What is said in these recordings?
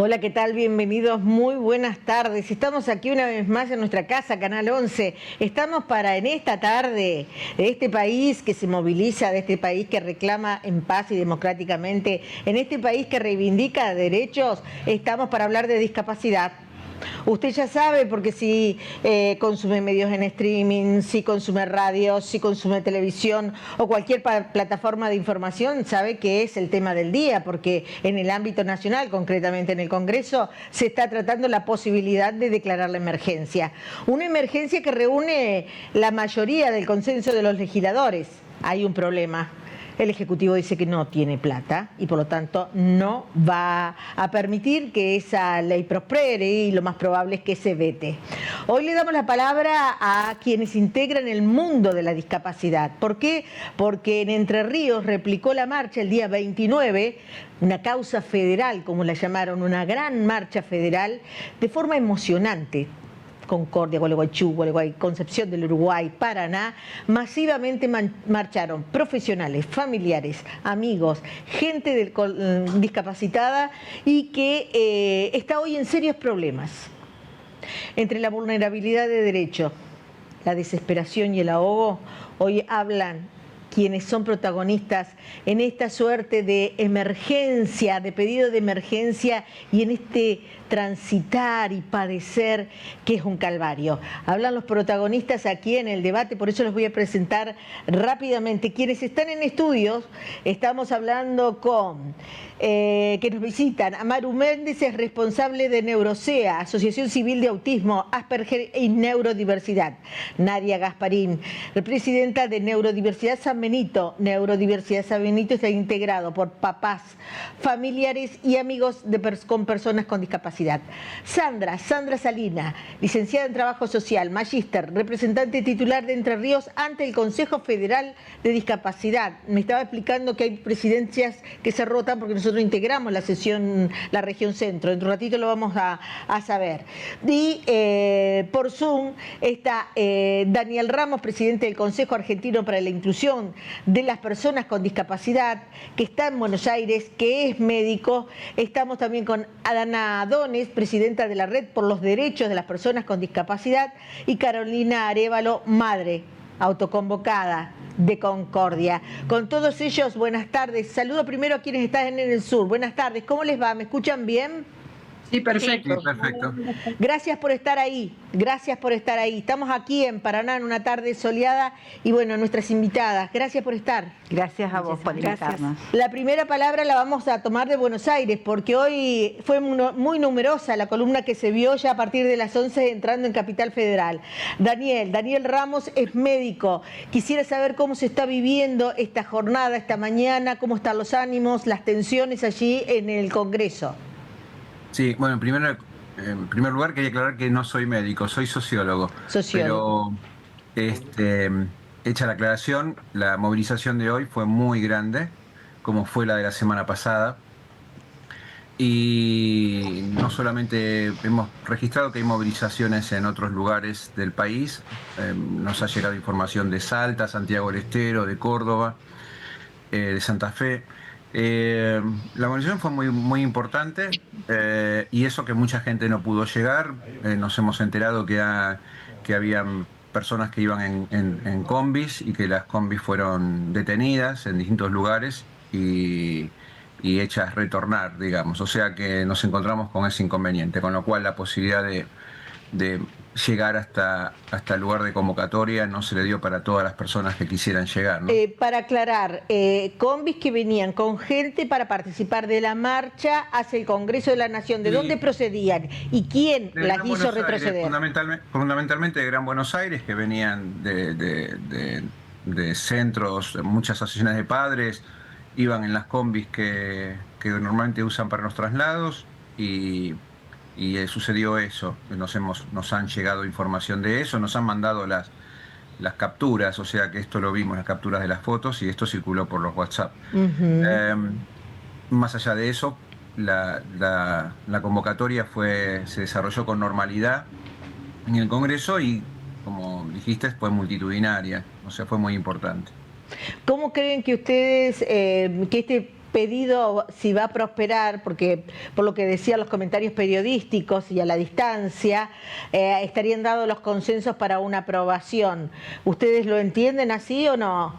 Hola, ¿qué tal? Bienvenidos, muy buenas tardes. Estamos aquí una vez más en nuestra casa, Canal 11. Estamos para en esta tarde de este país que se moviliza, de este país que reclama en paz y democráticamente, en este país que reivindica derechos, estamos para hablar de discapacidad. Usted ya sabe, porque si consume medios en streaming, si consume radio, si consume televisión o cualquier plataforma de información, sabe que es el tema del día, porque en el ámbito nacional, concretamente en el Congreso, se está tratando la posibilidad de declarar la emergencia. Una emergencia que reúne la mayoría del consenso de los legisladores. Hay un problema. El Ejecutivo dice que no tiene plata y por lo tanto no va a permitir que esa ley prospere y lo más probable es que se vete. Hoy le damos la palabra a quienes integran el mundo de la discapacidad. ¿Por qué? Porque en Entre Ríos replicó la marcha el día 29, una causa federal, como la llamaron, una gran marcha federal, de forma emocionante. Concordia, Gualeguaychú, Concepción del Uruguay, Paraná, masivamente marcharon profesionales, familiares, amigos, gente discapacitada y que está hoy en serios problemas. Entre la vulnerabilidad de derechos, la desesperación y el ahogo, hoy hablan quienes son protagonistas en esta suerte de emergencia, de pedido de emergencia y en este transitar y padecer que es un calvario. Hablan los protagonistas aquí en el debate, por eso les voy a presentar rápidamente. Quienes están en estudios, estamos hablando con que nos visitan. Amaru Méndez es responsable de Neurosea, Asociación Civil de Autismo, Asperger y Neurodiversidad. Nadia Gasparín, presidenta de Neurodiversidad San Benito. Neurodiversidad San Benito está integrado por papás, familiares y amigos con personas con discapacidad. Sandra Salina, licenciada en Trabajo Social, magíster, representante titular de Entre Ríos ante el Consejo Federal de Discapacidad. Me estaba explicando que hay presidencias que se rotan porque nosotros integramos la sesión, la región centro. En un ratito lo vamos a saber. Y por Zoom está Daniel Ramos, presidente del Consejo Argentino para la Inclusión de las Personas con Discapacidad, que está en Buenos Aires, que es médico. Estamos también con Adana Dones, presidenta de la Red por los Derechos de las Personas con Discapacidad, y Carolina Arévalo, madre autoconvocada de Concordia. Con todos ellos, buenas tardes. Saludo primero a quienes están en el sur. Buenas tardes, ¿cómo les va? ¿Me escuchan bien? Sí, perfecto. Sí, perfecto. Gracias por estar ahí, gracias por estar ahí. Estamos aquí en Paraná en una tarde soleada y bueno, nuestras invitadas, gracias por estar. Gracias a vos por invitarnos. La primera palabra la vamos a tomar de Buenos Aires porque hoy fue muy numerosa la columna que se vio ya a partir de las 11 entrando en Capital Federal. Daniel Ramos es médico. Quisiera saber cómo se está viviendo esta jornada, esta mañana, cómo están los ánimos, las tensiones allí en el Congreso. Sí, bueno, en primer lugar quería aclarar que no soy médico, soy sociólogo. Pero hecha la aclaración, la movilización de hoy fue muy grande, como fue la de la semana pasada. Y no solamente hemos registrado que hay movilizaciones en otros lugares del país, nos ha llegado información de Salta, Santiago del Estero, de Córdoba, de Santa Fe. La movilización fue muy importante y eso que mucha gente no pudo llegar. Nos hemos enterado que había personas que iban en combis y que las combis fueron detenidas en distintos lugares y hechas retornar, digamos. O sea que nos encontramos con ese inconveniente, con lo cual la posibilidad de llegar hasta el lugar de convocatoria no se le dio para todas las personas que quisieran llegar, ¿no? Para aclarar, combis que venían con gente para participar de la marcha hacia el Congreso de la Nación, ¿de dónde procedían? ¿Y quién las hizo retroceder? Fundamentalmente de Gran Buenos Aires, que venían de centros, muchas asociaciones de padres, iban en las combis que normalmente usan para los traslados y sucedió eso. Nos han llegado información de eso, nos han mandado las capturas, o sea que esto lo vimos, las capturas de las fotos, y esto circuló por los WhatsApp. Más allá de eso, la convocatoria se desarrolló con normalidad en el Congreso y, como dijiste, fue multitudinaria, o sea, fue muy importante. ¿Cómo creen que ustedes, que este pedido si va a prosperar, porque por lo que decían los comentarios periodísticos y a la distancia, estarían dados los consensos para una aprobación. ¿Ustedes lo entienden así o no?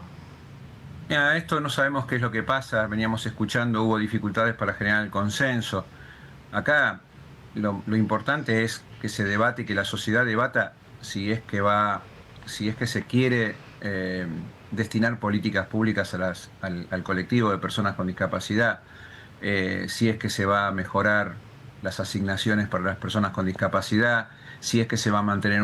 Mira, esto no sabemos qué es lo que pasa, veníamos escuchando, hubo dificultades para generar el consenso. Acá lo importante es que se debate y que la sociedad debata si es que se quiere destinar políticas públicas al colectivo de personas con discapacidad, si es que se va a mejorar las asignaciones para las personas con discapacidad, si es que se va a mantener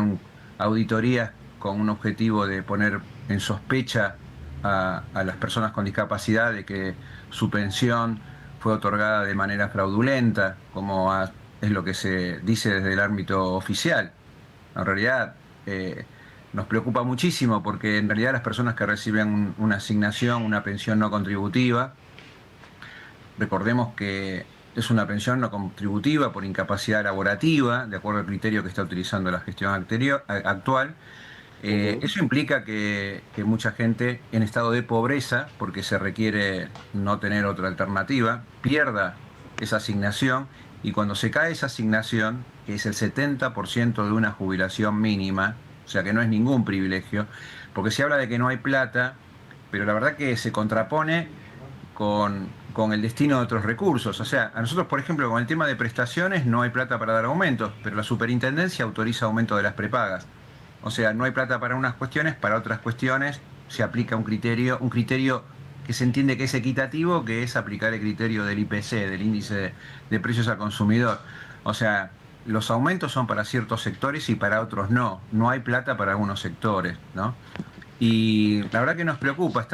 auditorías con un objetivo de poner en sospecha a las personas con discapacidad de que su pensión fue otorgada de manera fraudulenta, como es lo que se dice desde el ámbito oficial. En realidad nos preocupa muchísimo porque en realidad las personas que reciben una asignación, una pensión no contributiva, recordemos que es una pensión no contributiva por incapacidad laborativa, de acuerdo al criterio que está utilizando la gestión actual. Eso implica que mucha gente en estado de pobreza, porque se requiere no tener otra alternativa, pierda esa asignación, y cuando se cae esa asignación, que es el 70% de una jubilación mínima, o sea que no es ningún privilegio, porque se habla de que no hay plata, pero la verdad que se contrapone con el destino de otros recursos. O sea, a nosotros, por ejemplo, con el tema de prestaciones no hay plata para dar aumentos, pero la superintendencia autoriza aumento de las prepagas. O sea, no hay plata para unas cuestiones, para otras cuestiones se aplica un criterio que se entiende que es equitativo, que es aplicar el criterio del IPC, del índice de precios al consumidor. O sea, los aumentos son para ciertos sectores y para otros no. No hay plata para algunos sectores, ¿no? Y la verdad que nos preocupa.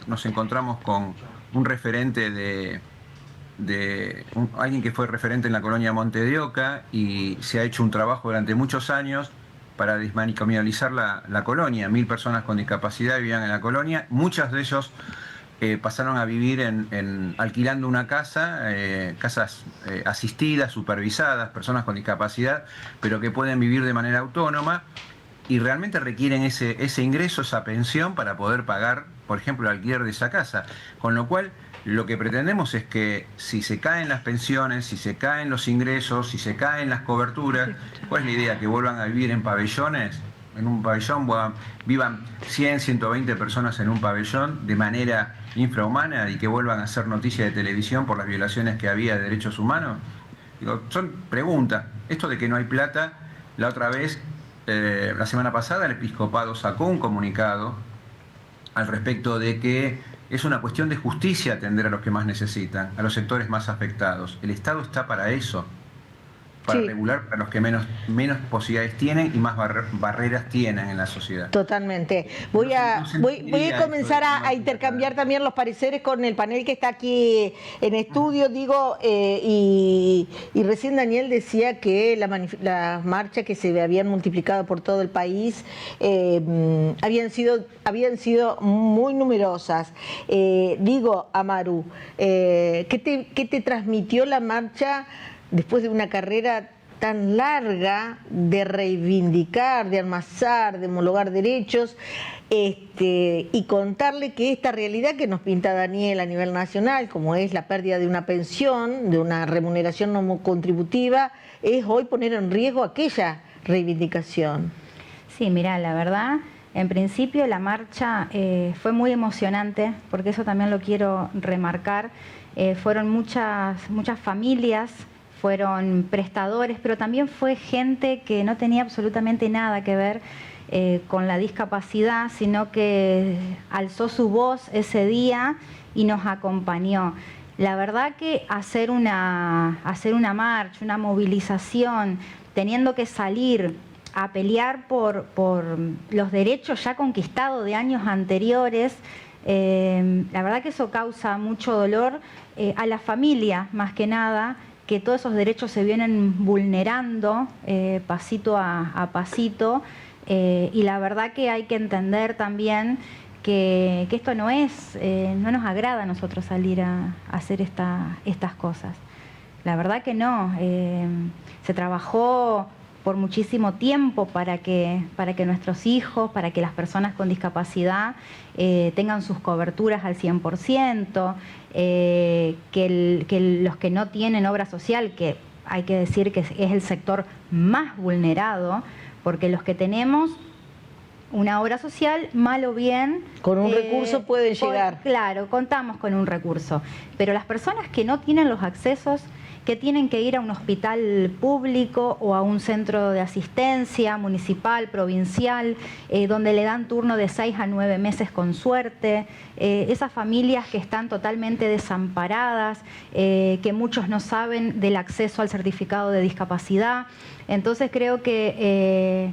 Nos encontramos con un referente alguien que fue referente en la colonia Monte de Oca, y se ha hecho un trabajo durante muchos años para desmanicomializar la colonia. 1000 personas con discapacidad vivían en la colonia, muchos de ellos pasaron a vivir alquilando una casa, casas asistidas, supervisadas, personas con discapacidad, pero que pueden vivir de manera autónoma y realmente requieren ese ingreso, esa pensión para poder pagar, por ejemplo, el alquiler de esa casa. Con lo cual, lo que pretendemos es que si se caen las pensiones, si se caen los ingresos, si se caen las coberturas, ¿cuál es la idea? Que vuelvan a vivir en pabellones. En un pabellón vivan 100, 120 personas en un pabellón de manera infrahumana y que vuelvan a hacer noticia de televisión por las violaciones que había de derechos humanos. Digo, son preguntas. Esto de que no hay plata, la otra vez, la semana pasada, el episcopado sacó un comunicado al respecto de que es una cuestión de justicia atender a los que más necesitan, a los sectores más afectados. El Estado está para eso, para regular a los que menos posibilidades tienen y más barreras tienen en la sociedad. Totalmente. Voy a comenzar a intercambiar también los pareceres con el panel que está aquí en estudio, y recién Daniel decía que las marchas que se habían multiplicado por todo el país habían sido muy numerosas. Amaru, ¿qué te transmitió la marcha después de una carrera tan larga de reivindicar, de amasar, de homologar derechos, y contarle que esta realidad que nos pinta Daniel a nivel nacional, como es la pérdida de una pensión, de una remuneración no contributiva, es hoy poner en riesgo aquella reivindicación? Sí, mira, la verdad, en principio la marcha fue muy emocionante, porque eso también lo quiero remarcar. Fueron muchas familias, fueron prestadores, pero también fue gente que no tenía absolutamente nada que ver con la discapacidad, sino que alzó su voz ese día y nos acompañó. La verdad que hacer una marcha, una movilización, teniendo que salir a pelear por los derechos ya conquistados de años anteriores, la verdad que eso causa mucho dolor a la familia, más que nada, que todos esos derechos se vienen vulnerando pasito a pasito, y la verdad que hay que entender también que esto no nos agrada a nosotros salir a hacer estas cosas. La verdad que no. Se trabajó por muchísimo tiempo para que nuestros hijos, para que las personas con discapacidad tengan sus coberturas al 100%, que los que no tienen obra social, que hay que decir que es el sector más vulnerado, porque los que tenemos una obra social, mal o bien... Con un recurso pueden llegar. Claro, contamos con un recurso. Pero las personas que no tienen los accesos, que tienen que ir a un hospital público o a un centro de asistencia municipal, provincial, donde le dan turno de 6 a 9 meses con suerte, esas familias que están totalmente desamparadas, que muchos no saben del acceso al certificado de discapacidad. Entonces creo que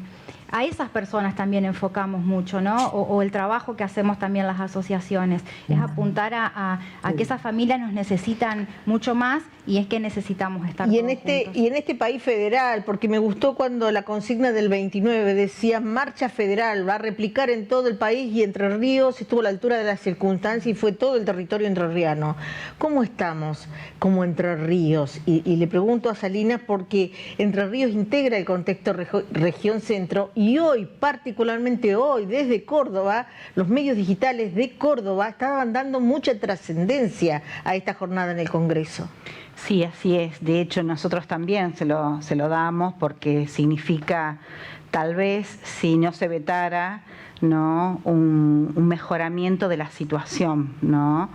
a esas personas también enfocamos mucho, ¿no? O el trabajo que hacemos también las asociaciones, es apuntar a que esas familias nos necesitan mucho más y es que necesitamos estar todos juntos. Y en este país federal, porque me gustó cuando la consigna del 29 decía marcha federal, va a replicar en todo el país y Entre Ríos estuvo a la altura de las circunstancias y fue todo el territorio entrerriano. ¿Cómo estamos como Entre Ríos? Y le pregunto a Salinas porque Entre Ríos integra el contexto región centro. Y hoy, particularmente hoy, desde Córdoba, los medios digitales de Córdoba estaban dando mucha trascendencia a esta jornada en el Congreso. Sí, así es. De hecho, nosotros también se lo damos porque significa, tal vez, si no se vetara, ¿no?, un mejoramiento de la situación, ¿no?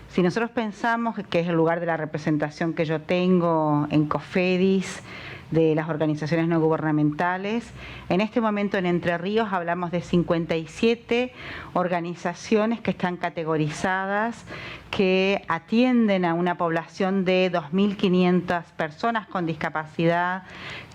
Si nosotros pensamos que es el lugar de la representación que yo tengo en COFEDIS, de las organizaciones no gubernamentales. En este momento en Entre Ríos hablamos de 57 organizaciones que están categorizadas, que atienden a una población de 2.500 personas con discapacidad,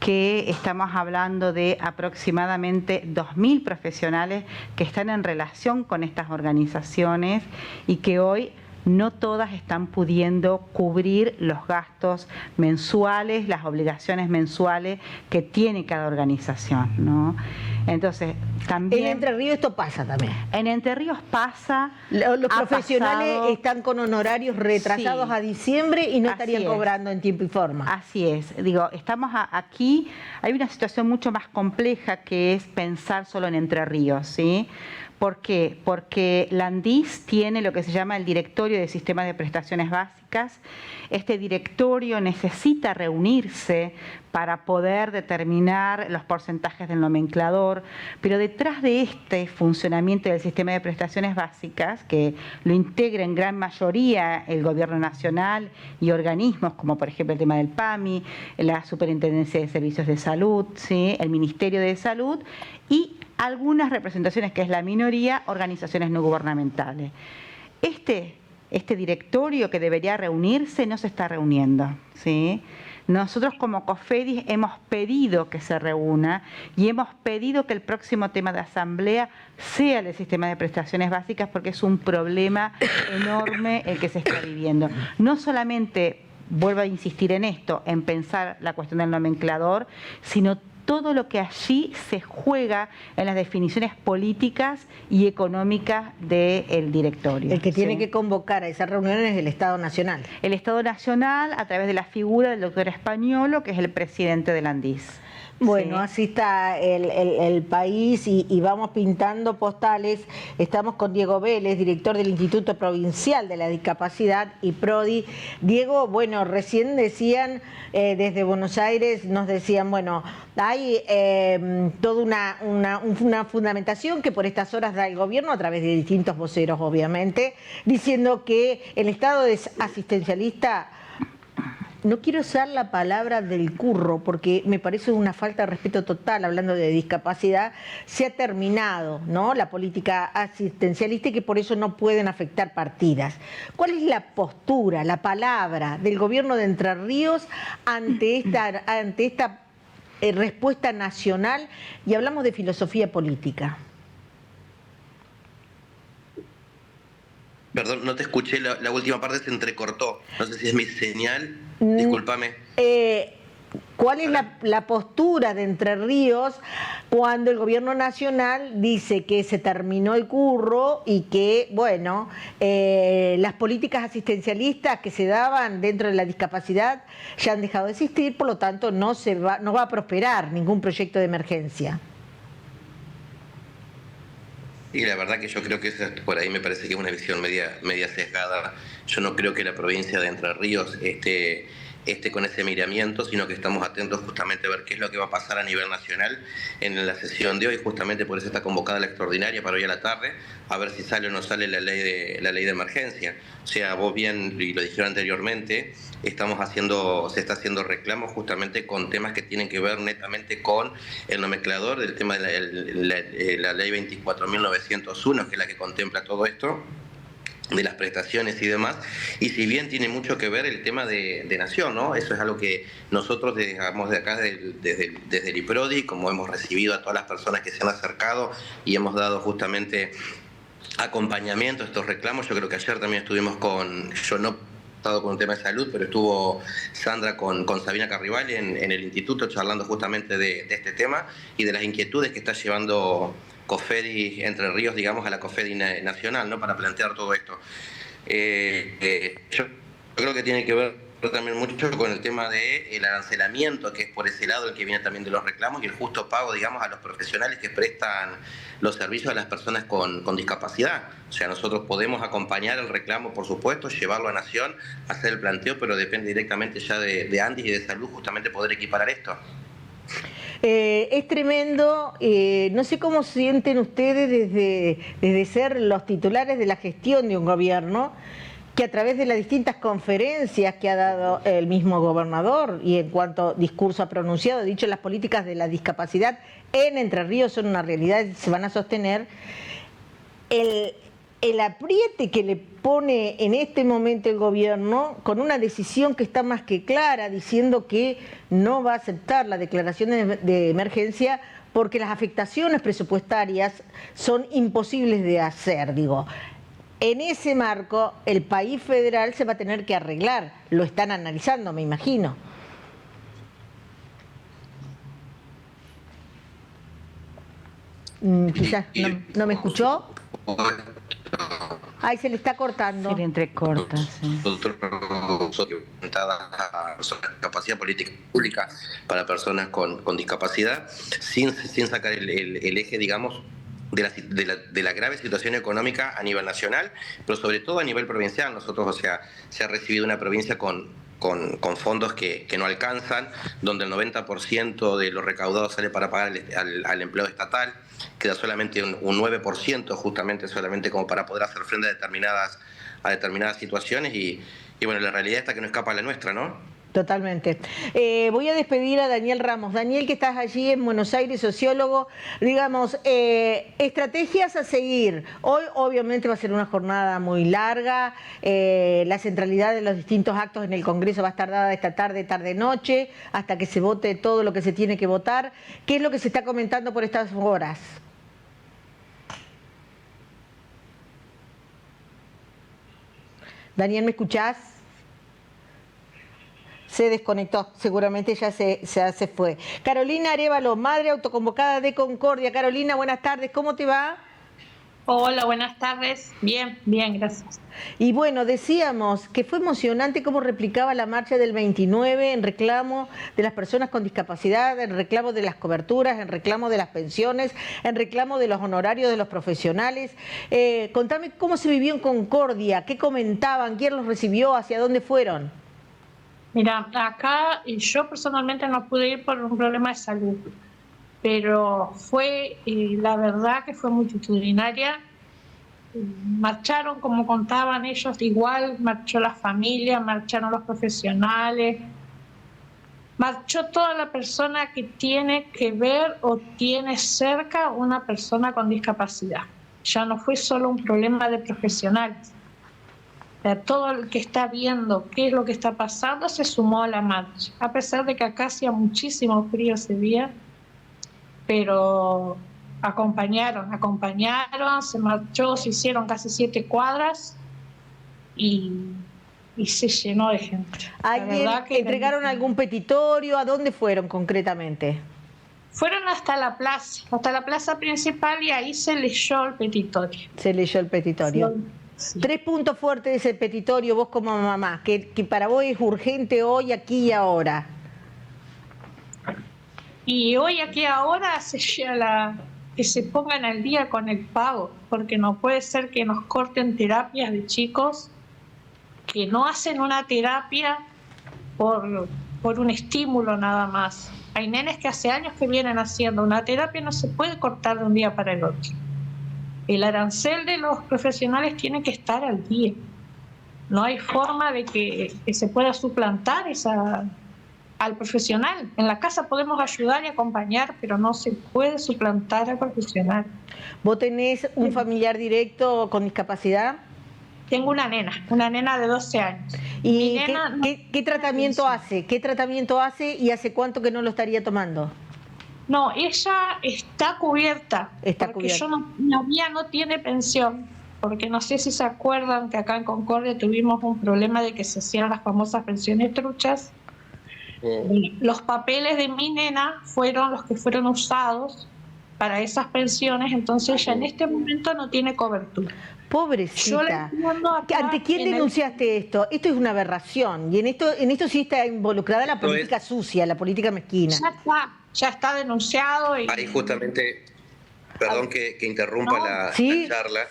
que estamos hablando de aproximadamente 2.000 profesionales que están en relación con estas organizaciones y que hoy no todas están pudiendo cubrir los gastos mensuales, las obligaciones mensuales que tiene cada organización, ¿no? Entonces, también... En Entre Ríos esto pasa también. En Entre Ríos pasa... Los profesionales están con honorarios retrasados a diciembre y no estarían cobrando en tiempo y forma. Así es. Digo, estamos aquí, hay una situación mucho más compleja que es pensar solo en Entre Ríos, ¿sí? ¿Por qué? Porque la ANDIS tiene lo que se llama el Directorio de Sistemas de Prestaciones Básicas. Este directorio necesita reunirse para poder determinar los porcentajes del nomenclador, pero detrás de este funcionamiento del sistema de prestaciones básicas, que lo integra en gran mayoría el Gobierno Nacional y organismos como por ejemplo el tema del PAMI, la Superintendencia de Servicios de Salud, ¿sí?, el Ministerio de Salud y algunas representaciones, que es la minoría, organizaciones no gubernamentales. Este directorio que debería reunirse no se está reuniendo, ¿sí? Nosotros como COFEDIS hemos pedido que se reúna y hemos pedido que el próximo tema de asamblea sea el sistema de prestaciones básicas porque es un problema enorme el que se está viviendo. No solamente, vuelvo a insistir en esto, en pensar la cuestión del nomenclador, sino todo lo que allí se juega en las definiciones políticas y económicas del directorio. El que tiene que convocar a esas reuniones es el Estado Nacional. El Estado Nacional, a través de la figura del doctor Españolo, que es el presidente del ANDIS. Bueno, Sí. Así está el país y vamos pintando postales. Estamos con Diego Vélez, director del Instituto Provincial de la Discapacidad y PRODI. Diego, bueno, recién decían desde Buenos Aires, nos decían, bueno, hay toda una fundamentación que por estas horas da el gobierno a través de distintos voceros, obviamente, diciendo que el Estado es asistencialista. No quiero usar la palabra del curro porque me parece una falta de respeto total, hablando de discapacidad. Se ha terminado, ¿no?, la política asistencialista y que por eso no pueden afectar partidas. ¿Cuál es la postura, la palabra del gobierno de Entre Ríos ante esta respuesta nacional? Y hablamos de filosofía política. Perdón, no te escuché, la última parte se entrecortó. No sé si es mi señal, discúlpame. ¿Cuál es la postura de Entre Ríos cuando el gobierno nacional dice que se terminó el curro y que, bueno, las políticas asistencialistas que se daban dentro de la discapacidad ya han dejado de existir, por lo tanto no va a prosperar ningún proyecto de emergencia. Y la verdad que yo creo que por ahí me parece que es una visión media sesgada. Yo no creo que la provincia de Entre Ríos esté con ese miramiento, sino que estamos atentos justamente a ver qué es lo que va a pasar a nivel nacional en la sesión de hoy. Justamente por eso está convocada la extraordinaria para hoy a la tarde, a ver si sale o no sale la ley de emergencia. O sea, vos bien, y lo dijeron anteriormente, se está haciendo reclamos justamente con temas que tienen que ver netamente con el nomenclador del tema de la ley 24.901, que es la que contempla todo esto, de las prestaciones y demás, y si bien tiene mucho que ver el tema de Nación, ¿no? Eso es algo que nosotros, digamos, de acá, desde el IPRODI, como hemos recibido a todas las personas que se han acercado y hemos dado justamente acompañamiento a estos reclamos. Yo creo que ayer también estuvimos yo no he estado con un tema de salud, pero estuvo Sandra con Sabina Carribali en el instituto charlando justamente de este tema y de las inquietudes que está llevando COFEDI Entre Ríos, digamos, a la COFEDI nacional, ¿no? Para plantear todo esto. Yo creo que tiene que ver también mucho con el tema del arancelamiento, que es por ese lado el que viene también de los reclamos, y el justo pago, digamos, a los profesionales que prestan los servicios a las personas con discapacidad. O sea, nosotros podemos acompañar el reclamo, por supuesto, llevarlo a Nación, hacer el planteo, pero depende directamente ya de Andy y de Salud justamente poder equiparar esto. Es tremendo, no sé cómo sienten ustedes desde ser los titulares de la gestión de un gobierno, que a través de las distintas conferencias que ha dado el mismo gobernador y en cuanto discurso ha pronunciado, dicho, las políticas de la discapacidad en Entre Ríos son una realidad y se van a sostener, el apriete que le pone en este momento el gobierno con una decisión que está más que clara, diciendo que no va a aceptar la declaración de emergencia porque las afectaciones presupuestarias son imposibles de hacer, digo. En ese marco, el país federal se va a tener que arreglar, lo están analizando, me imagino. Quizás no me escuchó. Ay, se le está cortando. Se le entrecorta, sí. Nosotros capacidad política pública para personas con discapacidad, sin sacar el eje, digamos, de la grave situación económica a nivel nacional, pero sobre todo a nivel provincial. Nosotros, o sea, se ha recibido una provincia con fondos que no alcanzan, donde el 90% de lo recaudado sale para pagar al empleo estatal, queda solamente un 9% justamente solamente como para poder hacer frente a determinadas situaciones y bueno, la realidad está que no escapa a la nuestra, ¿no? Totalmente. Voy a despedir a Daniel Ramos. Daniel, que estás allí en Buenos Aires, sociólogo, digamos, estrategias a seguir. Hoy obviamente va a ser una jornada muy larga, la centralidad de los distintos actos en el Congreso va a estar dada esta tarde, tarde-noche, hasta que se vote todo lo que se tiene que votar. ¿Qué es lo que se está comentando por estas horas? Daniel, ¿me escuchás? Se desconectó, seguramente ya se fue. Carolina Arévalo, madre autoconvocada de Concordia. Carolina, buenas tardes, ¿cómo te va? Hola, buenas tardes. Bien, bien, gracias. Y bueno, decíamos que fue emocionante cómo replicaba la marcha del 29 en reclamo de las personas con discapacidad, en reclamo de las coberturas, en reclamo de las pensiones, en reclamo de los honorarios de los profesionales. Contame cómo se vivió en Concordia, qué comentaban, quién los recibió, hacia dónde fueron. Mira, acá yo personalmente no pude ir por un problema de salud, pero fue, la verdad que fue multitudinaria. Marcharon, como contaban ellos, igual marchó la familia, marcharon los profesionales, marchó toda la persona que tiene que ver o tiene cerca una persona con discapacidad. Ya no fue solo un problema de profesionales. Todo el que está viendo qué es lo que está pasando se sumó a la marcha, a pesar de que acá hacía muchísimo frío ese día, pero acompañaron, se marchó, se hicieron casi 7 cuadras y se llenó de gente. ¿Entregaron algún petitorio? ¿A dónde fueron concretamente? Fueron hasta la plaza principal, y ahí se leyó el petitorio. Se leyó el petitorio. Sí. 3 puntos fuertes de ese petitorio, vos como mamá, que para vos es urgente hoy, aquí y ahora. Y hoy, aquí, ahora, que se pongan al día con el pago, porque no puede ser que nos corten terapias de chicos que no hacen una terapia por un estímulo nada más. Hay nenes que hace años que vienen haciendo una terapia, no se puede cortar de un día para el otro. El arancel de los profesionales tiene que estar al día. No hay forma de que se pueda suplantar al profesional. En la casa podemos ayudar y acompañar, pero no se puede suplantar al profesional. ¿Vos tenés un familiar directo con discapacidad? Tengo una nena de 12 años. ¿Y qué tratamiento hace? ¿Qué tratamiento hace y hace cuánto que no lo estaría tomando? No, ella está cubierta. Porque ella no tiene pensión. Porque no sé si se acuerdan que acá en Concordia tuvimos un problema de que se hacían las famosas pensiones truchas. Los papeles de mi nena fueron los que fueron usados para esas pensiones, entonces ella en este momento no tiene cobertura. Pobrecita. ¿Ante quién denunciaste esto? Esto es una aberración, y en esto sí está involucrada la política sucia, la política mezquina. Ya está denunciado. Ahí justamente, perdón que interrumpa la charla,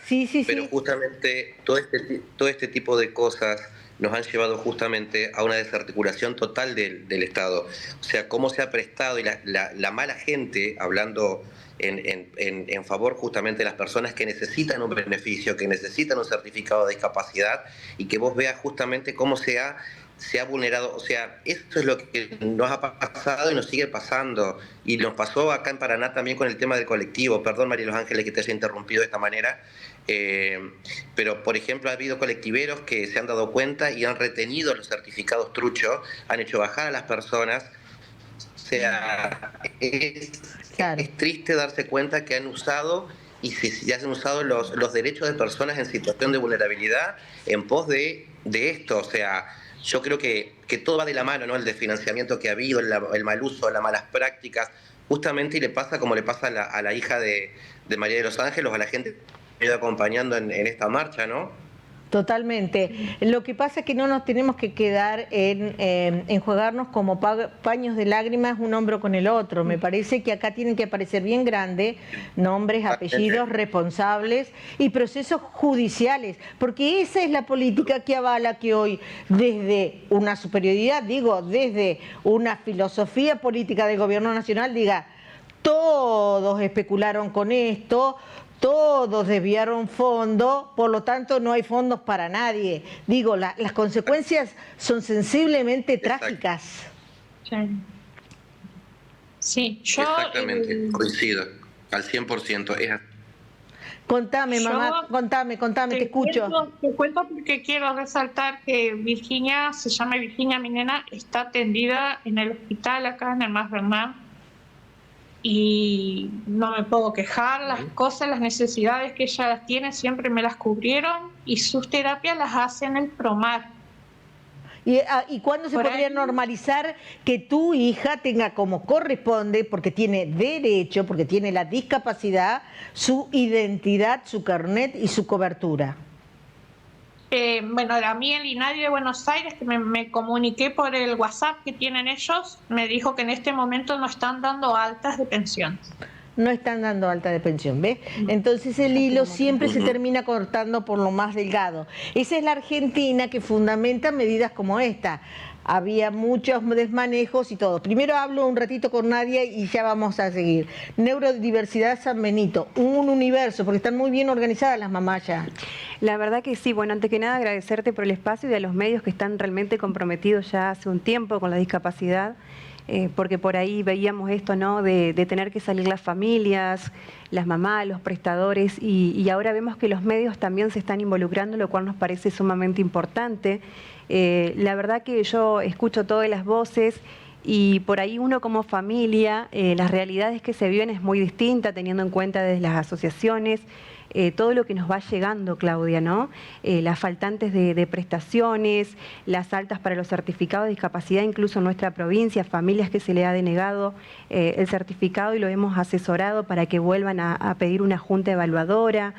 pero justamente todo este tipo de cosas nos han llevado justamente a una desarticulación total del Estado. O sea, cómo se ha prestado y la mala gente, hablando en favor justamente de las personas que necesitan un beneficio, que necesitan un certificado de discapacidad, y que vos veas justamente cómo se ha vulnerado. O sea, esto es lo que nos ha pasado y nos sigue pasando. Y nos pasó acá en Paraná también con el tema del colectivo. Perdón, María Los Ángeles, que te haya interrumpido de esta manera. Pero, por ejemplo, ha habido colectiveros que se han dado cuenta y han retenido los certificados truchos, han hecho bajar a las personas. O sea, es triste darse cuenta que han usado y ya se han usado los derechos de personas en situación de vulnerabilidad en pos de esto. O sea, yo creo que todo va de la mano, ¿no? El desfinanciamiento que ha habido, el mal uso, las malas prácticas, justamente, y le pasa como le pasa a la hija de María de los Ángeles, a la gente que me ha ido acompañando en esta marcha, ¿no? Totalmente. Lo que pasa es que no nos tenemos que quedar en enjuagarnos como paños de lágrimas un hombro con el otro. Me parece que acá tienen que aparecer bien grande nombres, apellidos, responsables y procesos judiciales, porque esa es la política que avala que hoy, desde una superioridad, desde una filosofía política del gobierno nacional, diga, todos especularon con esto, todos desviaron fondos, por lo tanto no hay fondos para nadie. Las consecuencias son sensiblemente trágicas. Sí, yo... Exactamente, coincido, al 100%. Contame, mamá, contame, te escucho. Te cuento porque quiero resaltar que Virginia, se llama Virginia, mi nena, está atendida en el hospital acá en el Mas Bernal. Y no me puedo quejar, las cosas, las necesidades que ella tiene siempre me las cubrieron, y sus terapias las hace en el Promar. ¿Y cuándo se podría normalizar que tu hija tenga como corresponde, porque tiene derecho, porque tiene la discapacidad, su identidad, su carnet y su cobertura? Bueno, a mí el INADI de Buenos Aires, que me comuniqué por el WhatsApp que tienen ellos, me dijo que en este momento no están dando altas de pensión. No están dando alta de pensión, ¿ves? Entonces el hilo siempre se termina cortando por lo más delgado. Esa es la Argentina que fundamenta medidas como esta. Había muchos desmanejos y todo. Primero hablo un ratito con Nadia y ya vamos a seguir. Neurodiversidad San Benito, un universo, porque están muy bien organizadas las mamás ya. La verdad que sí. Bueno, antes que nada agradecerte por el espacio y a los medios que están realmente comprometidos ya hace un tiempo con la discapacidad, porque por ahí veíamos esto, ¿no? De tener que salir las familias, las mamás, los prestadores, y ahora vemos que los medios también se están involucrando, lo cual nos parece sumamente importante. La verdad que yo escucho todas las voces y por ahí uno como familia, las realidades que se viven es muy distinta, teniendo en cuenta desde las asociaciones, todo lo que nos va llegando, Claudia, ¿no? Las faltantes de prestaciones, las altas para los certificados de discapacidad, incluso en nuestra provincia, familias que se le ha denegado el certificado y lo hemos asesorado para que vuelvan a pedir una junta evaluadora,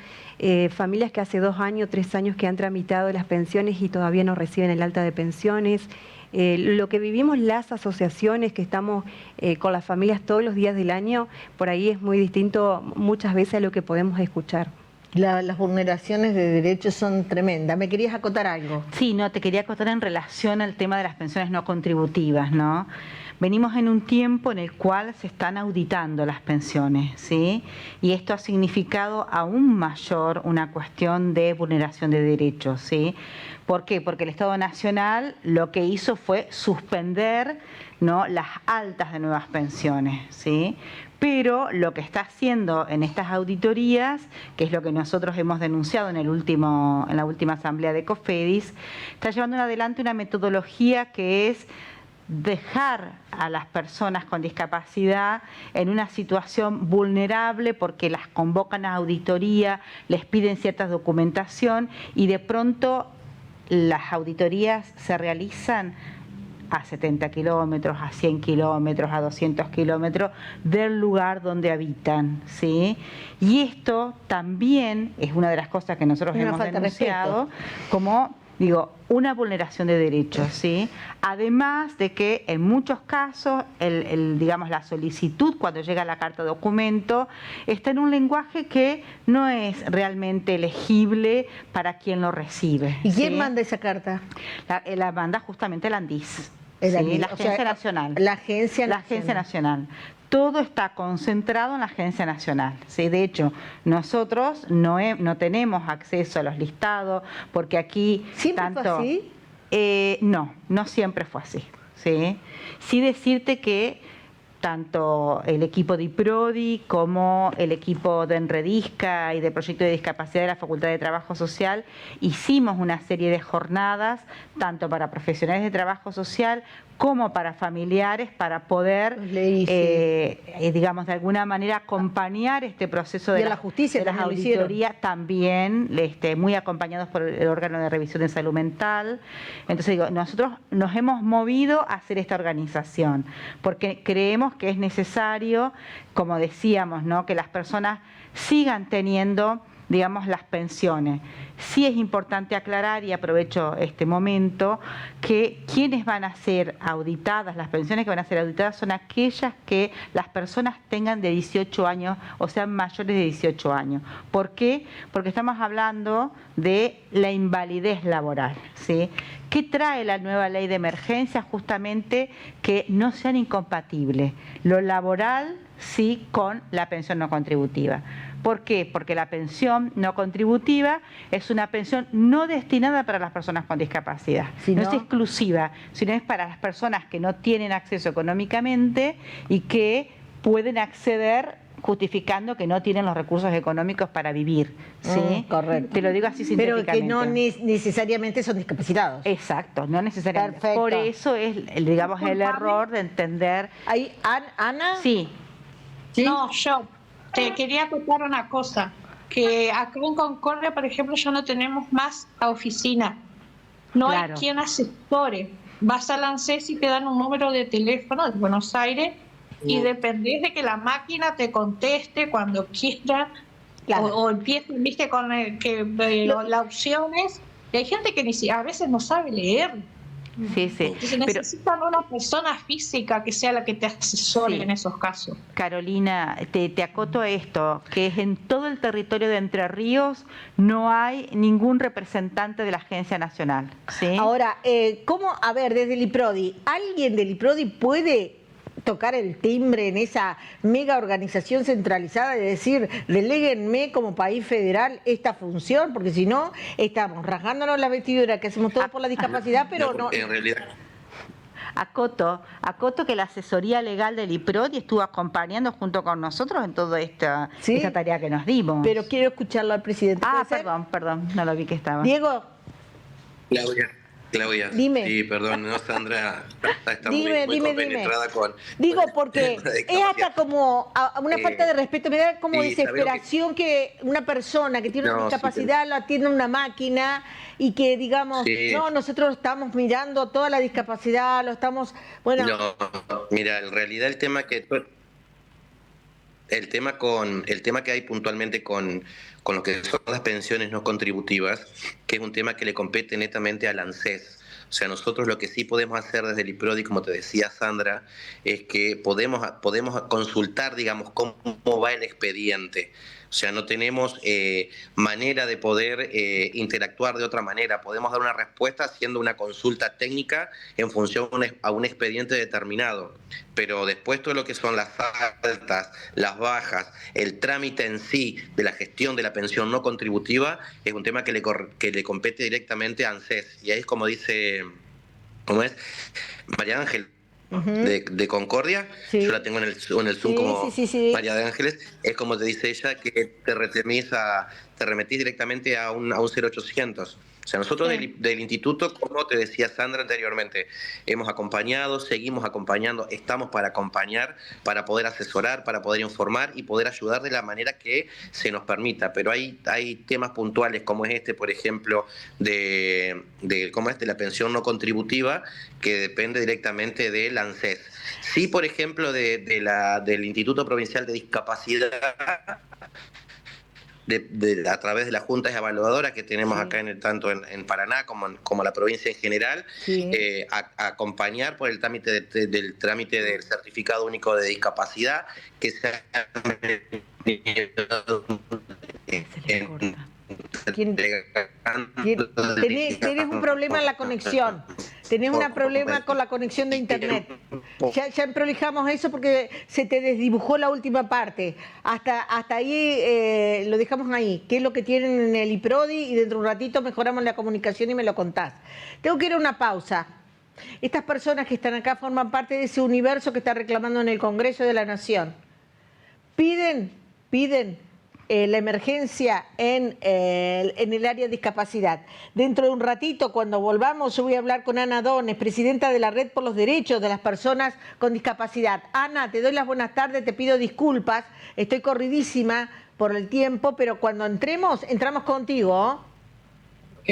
familias que hace 2 años, 3 años que han tramitado las pensiones y todavía no reciben el alta de pensiones. Lo que vivimos las asociaciones, que estamos con las familias todos los días del año, por ahí es muy distinto muchas veces a lo que podemos escuchar. Las vulneraciones de derechos son tremendas. ¿Me querías acotar algo? Sí, no, te quería acotar en relación al tema de las pensiones no contributivas, ¿no? Venimos en un tiempo en el cual se están auditando las pensiones, ¿sí? Y esto ha significado aún mayor una cuestión de vulneración de derechos, ¿sí? ¿Por qué? Porque el Estado Nacional lo que hizo fue suspender, ¿no?, las altas de nuevas pensiones, ¿sí? Pero lo que está haciendo en estas auditorías, que es lo que nosotros hemos denunciado en la última asamblea de COFEDIS, está llevando adelante una metodología que es dejar a las personas con discapacidad en una situación vulnerable porque las convocan a auditoría, les piden cierta documentación y de pronto las auditorías se realizan a 70 kilómetros, a 100 kilómetros, a 200 kilómetros del lugar donde habitan, ¿sí? Y esto también es una de las cosas que nosotros hemos denunciado como, digo, una vulneración de derechos, ¿sí? Además de que en muchos casos, digamos, la solicitud cuando llega la carta documento está en un lenguaje que no es realmente legible para quien lo recibe. ¿Y quién ¿sí? manda esa carta? La manda justamente la ANDIS. Sí, la Agencia Nacional. La Agencia Nacional. La Agencia Nacional. Todo está concentrado en la Agencia Nacional. ¿Sí? De hecho, nosotros no tenemos acceso a los listados, porque aquí... ¿Siempre fue así? No siempre fue así. ¿Sí? Sí decirte que tanto el equipo de IPRODI como el equipo de Enredisca y de Proyecto de Discapacidad de la Facultad de Trabajo Social hicimos una serie de jornadas, tanto para profesionales de trabajo social como para familiares, para poder, digamos, de alguna manera acompañar este proceso de la justicia, de las auditorías, también muy acompañados por el órgano de revisión de salud mental. Entonces, digo, nosotros nos hemos movido a hacer esta organización, porque creemos que es necesario, como decíamos, ¿no?, que las personas sigan teniendo, digamos, las pensiones. Sí es importante aclarar, y aprovecho este momento, que quienes van a ser auditadas, las pensiones que van a ser auditadas son aquellas que las personas tengan de 18 años o sean mayores de 18 años. ¿Por qué? Porque estamos hablando de la invalidez laboral, ¿sí? ¿Qué trae la nueva ley de emergencia? Justamente que no sean incompatibles lo laboral, sí, con la pensión no contributiva. ¿Por qué? Porque la pensión no contributiva es una pensión no destinada para las personas con discapacidad. No es exclusiva, sino es para las personas que no tienen acceso económicamente y que pueden acceder justificando que no tienen los recursos económicos para vivir, ¿sí? Correcto. Te lo digo así sintéticamente. Pero que no necesariamente son discapacitados. Exacto, no necesariamente. Perfecto. Por eso es, digamos, el error de entender... ¿Ahí, Ana? Sí. ¿Sí? No, yo te quería contar una cosa, que acá en Concordia, por ejemplo, ya no tenemos más la oficina. No Claro. hay quien asesore. Vas al ANSES y te dan un número de teléfono de Buenos Aires y dependés de que la máquina te conteste cuando quiera. Claro. O empiecen, viste, con las opciones. Y hay gente que a veces no sabe leer. Sí, sí. Entonces Pero, necesitan una persona física que sea la que te asesore Sí. en esos casos. Carolina, te acoto a esto, que es en todo el territorio de Entre Ríos no hay ningún representante de la Agencia Nacional, ¿sí? Ahora, ¿cómo, a ver, desde el IPRODI, alguien del IPRODI puede tocar el timbre en esa mega organización centralizada y decir, deléguenme como país federal esta función? Porque si no, estamos rasgándonos la vestidura, que hacemos todo por la discapacidad, pero no... En realidad, Acoto que la asesoría legal del IPRODI estuvo acompañando junto con nosotros en toda esta tarea que nos dimos. Pero quiero escucharlo al presidente. Ah, ¿Puede ser? perdón, no lo vi que estaba. Diego. Claudia, Claudia, Dime. sí, perdón, no, Sandra, está Dime, muy dime. compenetrada con... Digo, con porque el tema de es hasta discapacidad. como una falta de respeto, me da como sí, sabés lo desesperación que una persona que tiene una No, sí, discapacidad lo atienda una máquina y que digamos, Sí. no, nosotros estamos mirando toda la discapacidad, lo estamos, bueno, No, mira, en realidad el tema que hay puntualmente con lo que son las pensiones no contributivas, que es un tema que le compete netamente al ANSES. O sea, nosotros lo que sí podemos hacer desde el IPRODI, como te decía Sandra, es que podemos consultar, digamos, cómo va el expediente. O sea, no tenemos manera de poder interactuar de otra manera. Podemos dar una respuesta haciendo una consulta técnica en función a un expediente determinado. Pero después todo lo que son las altas, las bajas, el trámite en sí de la gestión de la pensión no contributiva es un tema que le compete directamente a ANSES. Y ahí es como dice, ¿cómo es? María Ángel. De Concordia, Sí. yo la tengo en el Zoom Sí, como sí. María de Ángeles, es como te dice ella, que te remitís directamente a un 0800. O sea, nosotros del instituto, como te decía Sandra anteriormente, hemos acompañado, seguimos acompañando, estamos para acompañar, para poder asesorar, para poder informar y poder ayudar de la manera que se nos permita. Pero hay temas puntuales como es este, por ejemplo, de la pensión no contributiva, que depende directamente del ANSES. Sí, por ejemplo, del Instituto Provincial de Discapacidad, a través de las juntas evaluadoras que tenemos acá tanto en Paraná como la provincia en general, acompañar por el trámite del certificado único de discapacidad que se ha Tenés un problema en la conexión. Tenés un problema con la conexión de internet. Ya prolijamos eso porque se te desdibujó la última parte. Hasta ahí lo dejamos ahí. ¿Qué es lo que tienen en el IPRODI? Y dentro de un ratito mejoramos la comunicación y me lo contás. Tengo que ir a una pausa. Estas personas que están acá forman parte de ese universo que está reclamando en el Congreso de la Nación. Piden la emergencia en el área de discapacidad. Dentro de un ratito, cuando volvamos, yo voy a hablar con Ana Dones, presidenta de la Red por los Derechos de las Personas con Discapacidad. Ana, te doy las buenas tardes, te pido disculpas, estoy corridísima por el tiempo, pero cuando entramos contigo. Ok.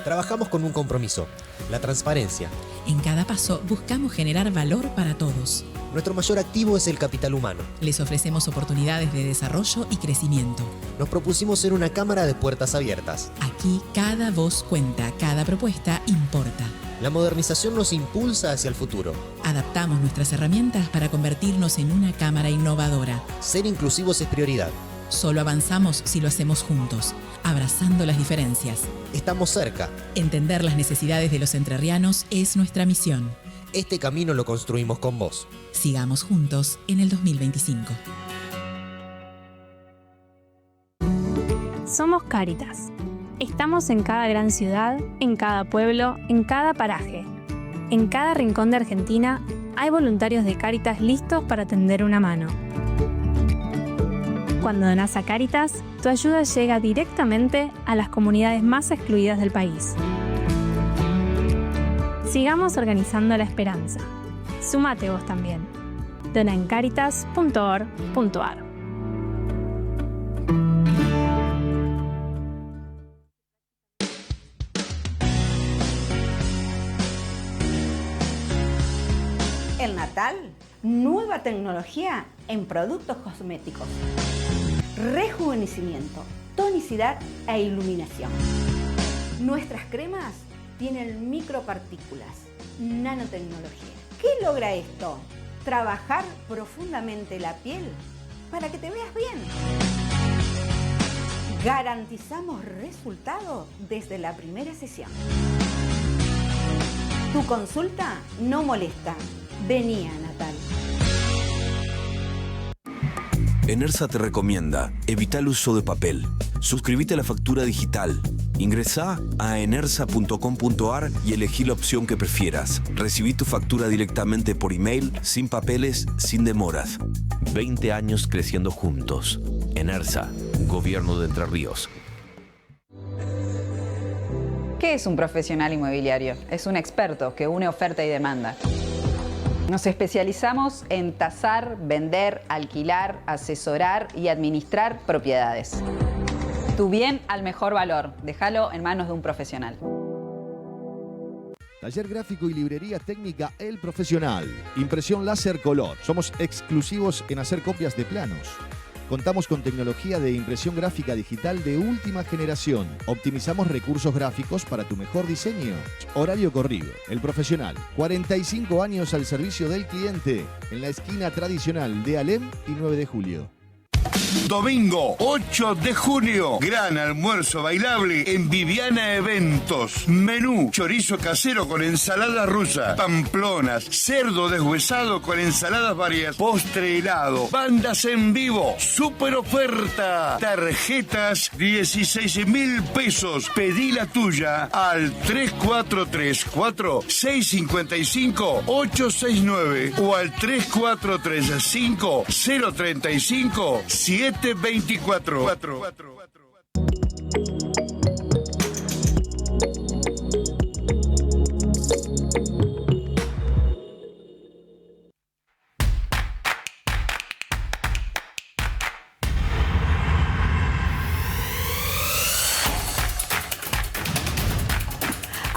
Trabajamos con un compromiso, la transparencia. En cada paso buscamos generar valor para todos. Nuestro mayor activo es el capital humano. Les ofrecemos oportunidades de desarrollo y crecimiento. Nos propusimos ser una cámara de puertas abiertas. Aquí cada voz cuenta, cada propuesta importa. La modernización nos impulsa hacia el futuro. Adaptamos nuestras herramientas para convertirnos en una cámara innovadora. Ser inclusivos es prioridad. Solo avanzamos si lo hacemos juntos, abrazando las diferencias. Estamos cerca. Entender las necesidades de los entrerrianos es nuestra misión. Este camino lo construimos con vos. Sigamos juntos en el 2025. Somos Cáritas. Estamos en cada gran ciudad, en cada pueblo, en cada paraje. En cada rincón de Argentina hay voluntarios de Cáritas listos para tender una mano. Cuando donás a Cáritas, tu ayuda llega directamente a las comunidades más excluidas del país. Sigamos organizando la esperanza. Sumate vos también. Dona en caritas.org.ar. El Natal, nueva tecnología en productos cosméticos. Rejuvenecimiento, tonicidad e iluminación. Nuestras cremas tienen micropartículas, nanotecnología. ¿Qué logra esto? Trabajar profundamente la piel para que te veas bien. Garantizamos resultado desde la primera sesión. Tu consulta no molesta. Vení a Natal. Enersa te recomienda, evita el uso de papel. Suscríbete a la factura digital. Ingresá a enersa.com.ar y elegí la opción que prefieras. Recibí tu factura directamente por email, sin papeles, sin demoras. 20 años creciendo juntos. Enersa, Gobierno de Entre Ríos. ¿Qué es un profesional inmobiliario? Es un experto que une oferta y demanda. Nos especializamos en tasar, vender, alquilar, asesorar y administrar propiedades. Tu bien al mejor valor. Déjalo en manos de un profesional. Taller gráfico y librería técnica El Profesional. Impresión láser color. Somos exclusivos en hacer copias de planos. Contamos con tecnología de impresión gráfica digital de última generación. Optimizamos recursos gráficos para tu mejor diseño. Horario corrido. El Profesional. 45 años al servicio del cliente. En la esquina tradicional de Alem y 9 de julio. Domingo 8 de junio, gran almuerzo bailable en Viviana Eventos. Menú: chorizo casero con ensalada rusa, pamplonas, cerdo deshuesado con ensaladas varias, postre helado, bandas en vivo, super oferta, tarjetas 16.000 pesos. Pedí la tuya al 3434-655-869 o al 3435-035-724.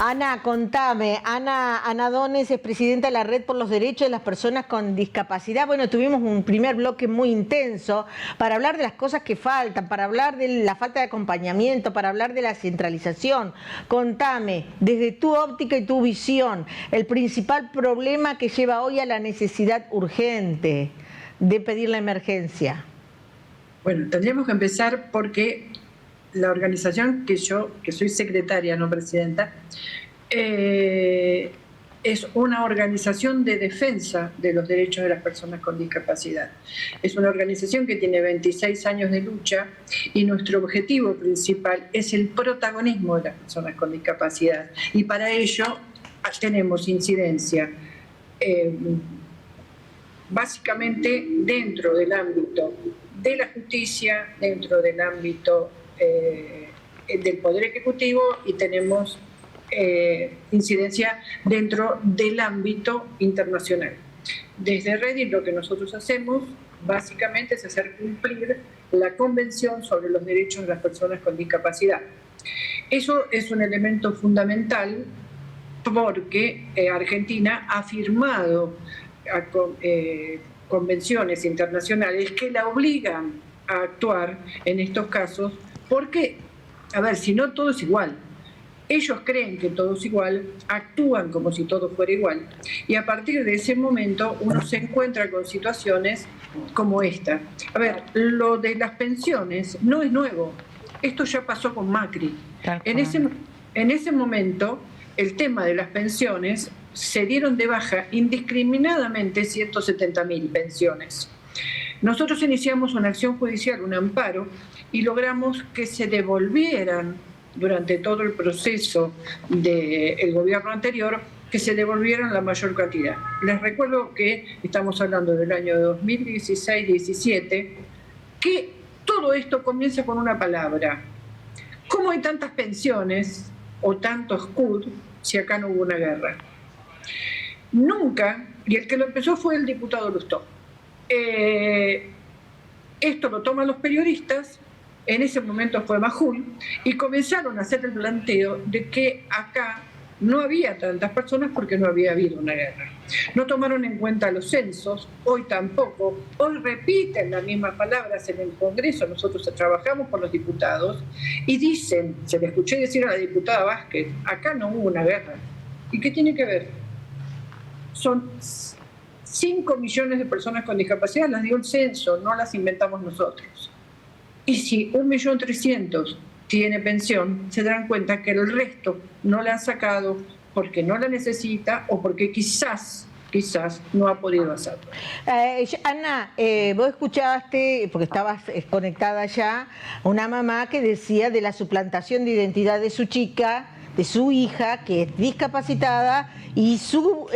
Ana, contame. Ana Dones es presidenta de la Red por los Derechos de las Personas con Discapacidad. Bueno, tuvimos un primer bloque muy intenso para hablar de las cosas que faltan, para hablar de la falta de acompañamiento, para hablar de la centralización. Contame, desde tu óptica y tu visión, el principal problema que lleva hoy a la necesidad urgente de pedir la emergencia. Bueno, tendríamos que empezar porque la organización que soy secretaria, no presidenta, es una organización de defensa de los derechos de las personas con discapacidad. Es una organización que tiene 26 años de lucha y nuestro objetivo principal es el protagonismo de las personas con discapacidad. Y para ello tenemos incidencia básicamente dentro del ámbito de la justicia, dentro del ámbito del Poder Ejecutivo y tenemos incidencia dentro del ámbito internacional. Desde Reddit lo que nosotros hacemos básicamente es hacer cumplir la Convención sobre los Derechos de las Personas con Discapacidad. Eso es un elemento fundamental porque Argentina ha firmado convenciones internacionales que la obligan a actuar en estos casos porque, a ver, si no todo es igual. Ellos creen que todo es igual, actúan como si todo fuera igual y a partir de ese momento uno se encuentra con situaciones como esta. A ver, lo de las pensiones no es nuevo, esto ya pasó con Macri. En ese momento el tema de las pensiones se dieron de baja indiscriminadamente 170.000 pensiones. Nosotros iniciamos una acción judicial, un amparo, y logramos que se devolvieran durante todo el proceso del gobierno anterior, que se devolvieran la mayor cantidad. Les recuerdo que estamos hablando del año 2016-17, que todo esto comienza con una palabra. ¿Cómo hay tantas pensiones o tantos CUD si acá no hubo una guerra? Nunca, y el que lo empezó fue el diputado Lustó. Esto lo toman los periodistas, en ese momento fue Majul, y comenzaron a hacer el planteo de que acá no había tantas personas porque no había habido una guerra. No tomaron en cuenta los censos, hoy tampoco. Hoy repiten las mismas palabras en el Congreso, nosotros trabajamos con los diputados, y dicen, se le escuché decir a la diputada Vázquez, acá no hubo una guerra. ¿Y qué tiene que ver? Son 5 millones de personas con discapacidad, las dio el censo, no las inventamos nosotros. Y si 1.300.000 tiene pensión, se darán cuenta que el resto no la han sacado porque no la necesita o porque quizás no ha podido hacerlo. Ana, vos escuchaste, porque estabas conectada ya, una mamá que decía de la suplantación de identidad de su chica, de su hija, que es discapacitada, y su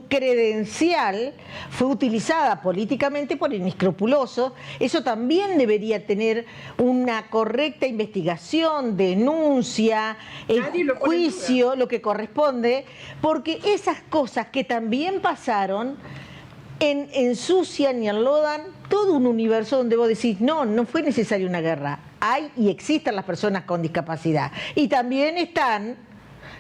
credencial fue utilizada políticamente por inescrupulosos. Eso también debería tener una correcta investigación, denuncia, juicio, lo que corresponde, porque esas cosas que también pasaron ensucian y enlodan todo un universo donde vos decís, no fue necesaria una guerra. Hay y existen las personas con discapacidad. Y también están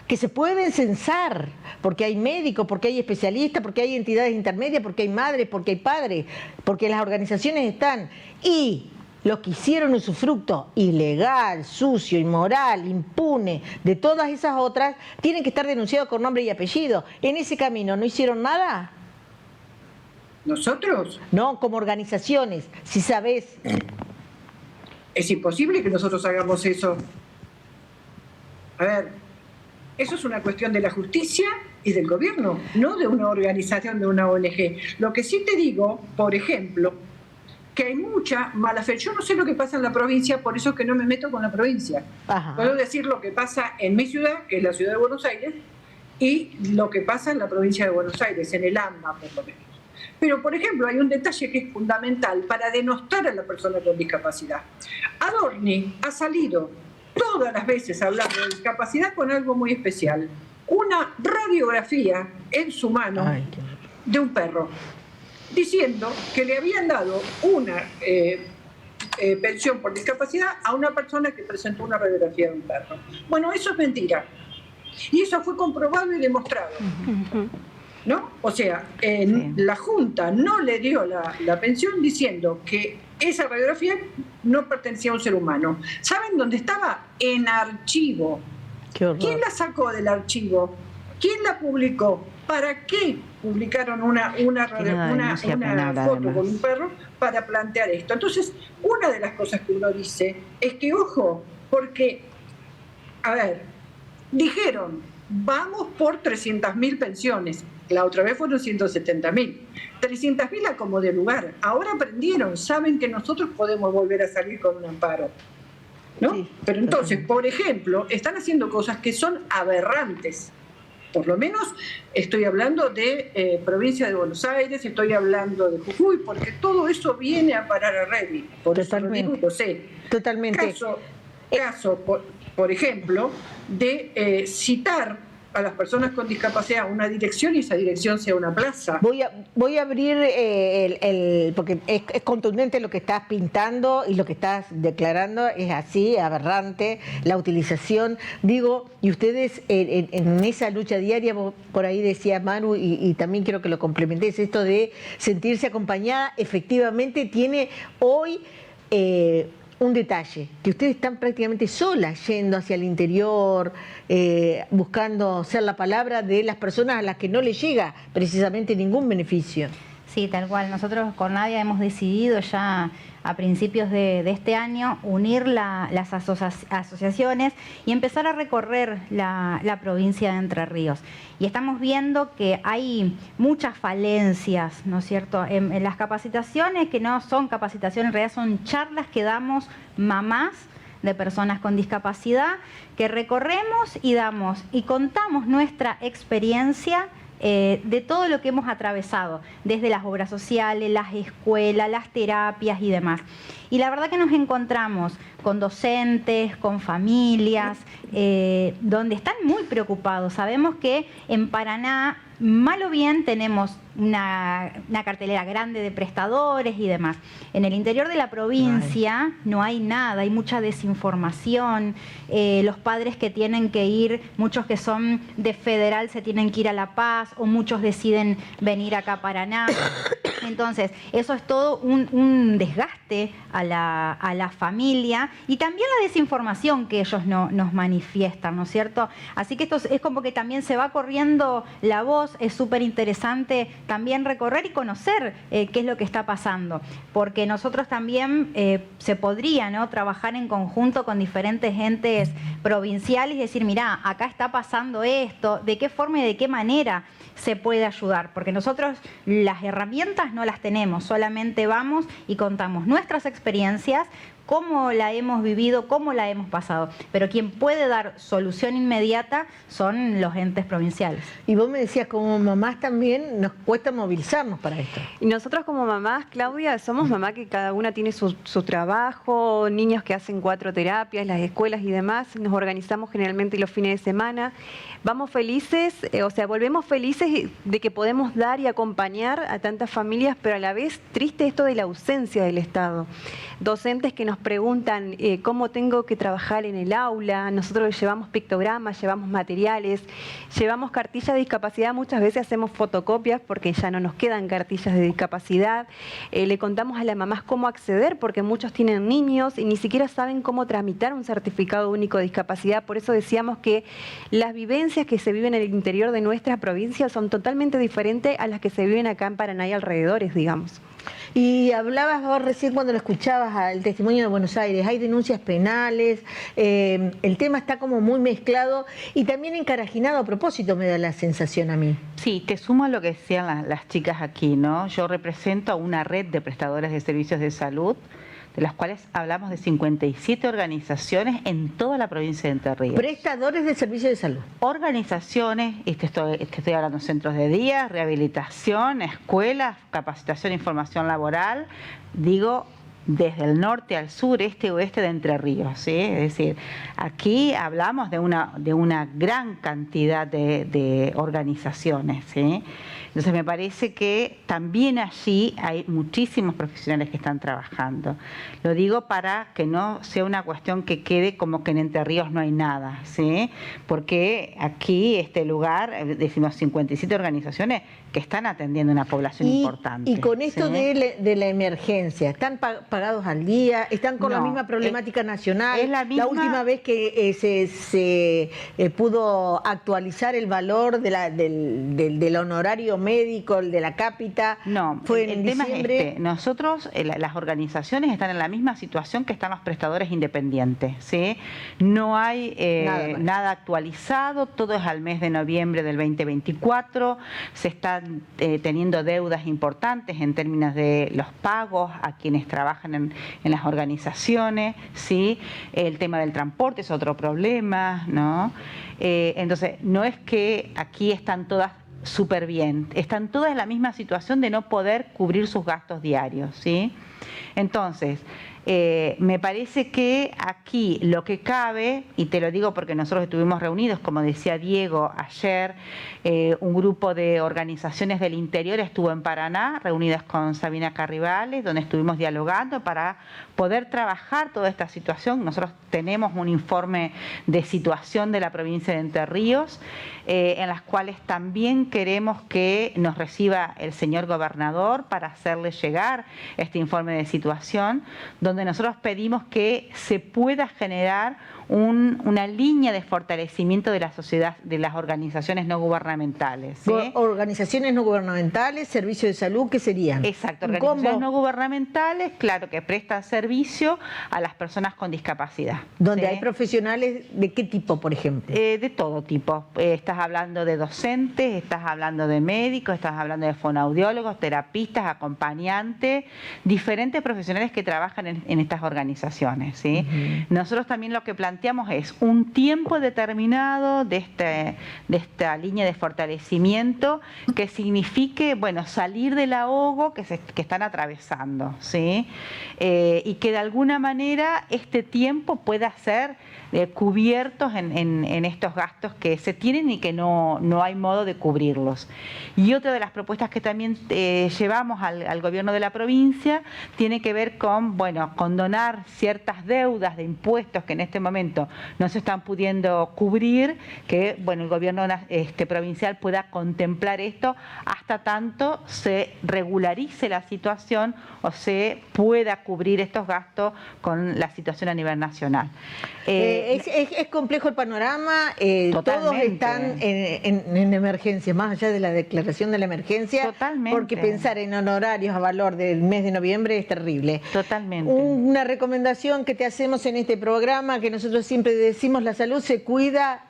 que se pueden censar, porque hay médicos, porque hay especialistas, porque hay entidades intermedias, porque hay madres, porque hay padres, porque las organizaciones están. Y los que hicieron usufructo ilegal, sucio, inmoral, impune, de todas esas otras, tienen que estar denunciados con nombre y apellido. En ese camino, ¿no hicieron nada? ¿Nosotros? No, como organizaciones, si sabés. Es imposible que nosotros hagamos eso. A ver, eso es una cuestión de la justicia y del gobierno, no de una organización, de una ONG. Lo que sí te digo, por ejemplo, que hay mucha mala fe. Yo no sé lo que pasa en la provincia, por eso es que no me meto con la provincia. Ajá. Puedo decir lo que pasa en mi ciudad, que es la ciudad de Buenos Aires, y lo que pasa en la provincia de Buenos Aires, en el AMBA por lo menos. Pero, por ejemplo, hay un detalle que es fundamental para denostar a la persona con discapacidad. Adorni ha salido todas las veces hablando de discapacidad con algo muy especial. Una radiografía en su mano de un perro, diciendo que le habían dado una pensión por discapacidad a una persona que presentó una radiografía de un perro. Bueno, eso es mentira. Y eso fue comprobado y demostrado. ¿No? O sea, la Junta no le dio la pensión diciendo que esa radiografía no pertenecía a un ser humano. ¿Saben dónde estaba? En archivo. ¿Quién la sacó del archivo? ¿Quién la publicó? ¿Para qué publicaron una foto con un perro? Para plantear esto. Entonces, una de las cosas que uno dice es que, ojo, porque, a ver, dijeron, vamos por 300.000 pensiones. La otra vez fueron 170.000. 300.000 a como de lugar. Ahora aprendieron, saben que nosotros podemos volver a salir con un amparo, ¿no? Sí, pero entonces, por ejemplo, están haciendo cosas que son aberrantes. Por lo menos estoy hablando de provincia de Buenos Aires, estoy hablando de Jujuy, porque todo eso viene a parar a Remy. Por totalmente. Eso lo digo, sé. Totalmente. Caso por ejemplo, de citar a las personas con discapacidad una dirección y esa dirección sea una plaza. Voy a abrir porque es contundente lo que estás pintando y lo que estás declarando, es así, aberrante, la utilización, digo, y ustedes en esa lucha diaria, por ahí decía Manu, y también quiero que lo complementes, esto de sentirse acompañada, efectivamente tiene hoy un detalle, que ustedes están prácticamente solas yendo hacia el interior, buscando ser la palabra de las personas a las que no les llega precisamente ningún beneficio. Sí, tal cual. Nosotros con Nadia hemos decidido ya a principios de este año unir las asociaciones y empezar a recorrer la provincia de Entre Ríos. Y estamos viendo que hay muchas falencias, ¿no es cierto?, en las capacitaciones, que no son capacitaciones, en realidad son charlas que damos mamás de personas con discapacidad, que recorremos y damos y contamos nuestra experiencia de todo lo que hemos atravesado, desde las obras sociales, las escuelas, las terapias y demás. Y la verdad que nos encontramos con docentes, con familias, donde están muy preocupados. Sabemos que en Paraná, mal o bien, tenemos una cartelera grande de prestadores y demás. En el interior de la provincia no hay nada, hay mucha desinformación. Los padres que tienen que ir, muchos que son de Federal se tienen que ir a La Paz, o muchos deciden venir acá a Paraná. Entonces, eso es todo un desgaste a la familia y también la desinformación que ellos nos manifiestan, ¿no es cierto? Así que esto es como que también se va corriendo la voz, es súper interesante también recorrer y conocer qué es lo que está pasando, porque nosotros también se podría, ¿no?, trabajar en conjunto con diferentes entes provinciales y decir, mirá, acá está pasando esto, de qué forma y de qué manera se puede ayudar, porque nosotros las herramientas no las tenemos, solamente vamos y contamos nuestras experiencias, cómo la hemos vivido, cómo la hemos pasado. Pero quien puede dar solución inmediata son los entes provinciales. Y vos me decías, como mamás también nos cuesta movilizarnos para esto. Y nosotros como mamás, Claudia, somos mamá que cada una tiene su trabajo, niños que hacen 4 terapias, las escuelas y demás. Nos organizamos generalmente los fines de semana. Vamos felices, volvemos felices de que podemos dar y acompañar a tantas familias, pero a la vez triste esto de la ausencia del Estado. Docentes que nos preguntan cómo tengo que trabajar en el aula, nosotros llevamos pictogramas, llevamos materiales, llevamos cartillas de discapacidad, muchas veces hacemos fotocopias porque ya no nos quedan cartillas de discapacidad, le contamos a las mamás cómo acceder porque muchos tienen niños y ni siquiera saben cómo tramitar un certificado único de discapacidad, por eso decíamos que las vivencias que se viven en el interior de nuestra provincia son totalmente diferentes a las que se viven acá en Paraná y alrededores, digamos. Y hablabas vos recién cuando lo escuchabas al testimonio de Buenos Aires, hay denuncias penales, el tema está como muy mezclado y también encarajinado a propósito, me da la sensación a mí. Sí, te sumo a lo que decían las chicas aquí, ¿no? Yo represento a una red de prestadores de servicios de salud, de las cuales hablamos de 57 organizaciones en toda la provincia de Entre Ríos. Prestadores de servicios de salud. Organizaciones, y te estoy hablando de centros de día, rehabilitación, escuelas, capacitación e información laboral, digo, desde el norte al sur, este, oeste de Entre Ríos, ¿sí? Es decir, aquí hablamos de una gran cantidad de organizaciones, ¿sí? Entonces me parece que también allí hay muchísimos profesionales que están trabajando. Lo digo para que no sea una cuestión que quede como que en Entre Ríos no hay nada, ¿sí? Porque aquí, este lugar, decimos 57 organizaciones que están atendiendo una población importante. Y con esto, ¿sí?, de la emergencia, ¿están pagados al día? ¿Están con la misma problemática nacional? Es la misma. La última vez que se pudo actualizar el valor del honorario médico, el de la cápita, no, fue en tema diciembre. Es este. Nosotros, las organizaciones están en la misma situación que están los prestadores independientes, ¿sí? No hay nada actualizado, todo es al mes de noviembre del 2024, se están teniendo deudas importantes en términos de los pagos a quienes trabajan en las organizaciones, ¿sí? El tema del transporte es otro problema, ¿no? Entonces, no es que aquí están todas súper bien, están todas en la misma situación de no poder cubrir sus gastos diarios, ¿sí? Entonces, me parece que aquí lo que cabe, y te lo digo porque nosotros estuvimos reunidos, como decía Diego ayer, un grupo de organizaciones del interior estuvo en Paraná, reunidas con Sabina Carribales, donde estuvimos dialogando para poder trabajar toda esta situación. Nosotros tenemos un informe de situación de la provincia de Entre Ríos, en las cuales también queremos que nos reciba el señor gobernador para hacerle llegar este informe de situación, donde nosotros pedimos que se pueda generar una línea de fortalecimiento de la sociedad, de las organizaciones no gubernamentales, ¿sí? Organizaciones no gubernamentales, servicios de salud, ¿qué serían? Exacto, organizaciones no gubernamentales, claro, que prestan servicio a las personas con discapacidad. Donde ¿sí? hay profesionales, ¿de qué tipo, por ejemplo? De todo tipo. Estás hablando de docentes, estás hablando de médicos, estás hablando de fonoaudiólogos, terapistas, acompañantes, diferentes profesionales que trabajan en estas organizaciones, ¿sí? Nosotros también lo que planteamos es un tiempo determinado de esta línea de fortalecimiento que signifique, bueno, salir del ahogo que están atravesando, ¿sí? Y que de alguna manera este tiempo pueda ser cubiertos en estos gastos que se tienen y que no hay modo de cubrirlos. Y otra de las propuestas que también llevamos al gobierno de la provincia tiene que ver con, bueno, condonar ciertas deudas de impuestos que en este momento momento no se están pudiendo cubrir, que bueno, el gobierno provincial pueda contemplar esto hasta tanto se regularice la situación o se pueda cubrir estos gastos con la situación a nivel nacional. Es complejo el panorama, todos están en emergencia, más allá de la declaración de la emergencia, totalmente, porque pensar en honorarios a valor del mes de noviembre es terrible. Totalmente. Una recomendación que te hacemos en este programa, que nosotros siempre decimos, la salud se cuida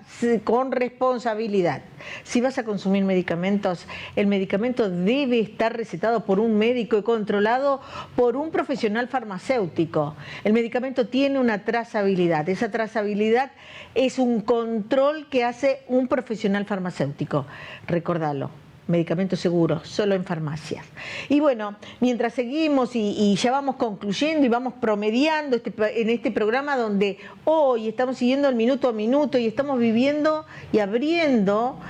con responsabilidad. Si vas a consumir medicamentos, el medicamento debe estar recetado por un médico y controlado por un profesional farmacéutico. El medicamento tiene una trazabilidad. Esa trazabilidad es un control que hace un profesional farmacéutico. Recordalo. Medicamentos seguros, solo en farmacias. Y bueno, mientras seguimos y ya vamos concluyendo y vamos promediando en este programa donde hoy estamos siguiendo el minuto a minuto y estamos viviendo y abriendo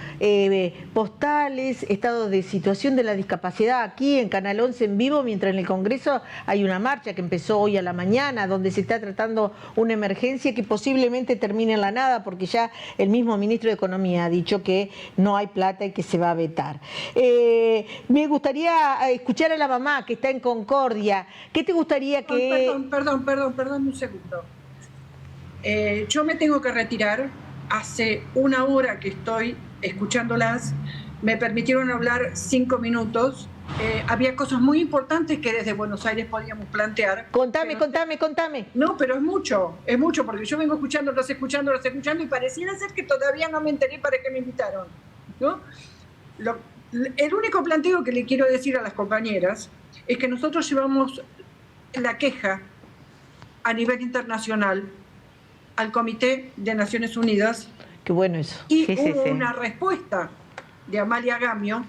postales, estados de situación de la discapacidad aquí en Canal 11 en vivo, mientras en el Congreso hay una marcha que empezó hoy a la mañana donde se está tratando una emergencia que posiblemente termine en la nada porque ya el mismo ministro de Economía ha dicho que no hay plata y que se va a vetar. Me gustaría escuchar a la mamá que está en Concordia. ¿Qué te gustaría que...? Perdón un segundo. Yo me tengo que retirar. Hace una hora que estoy escuchándolas. Me permitieron hablar 5 minutos. Había cosas muy importantes que desde Buenos Aires podíamos plantear. Contame. No, pero es mucho, porque yo vengo escuchándolas y pareciera ser que todavía no me enteré para qué me invitaron, ¿no? El único planteo que le quiero decir a las compañeras es que nosotros llevamos la queja a nivel internacional al Comité de Naciones Unidas. Qué bueno eso. Y hubo una respuesta de Amalia Gamio,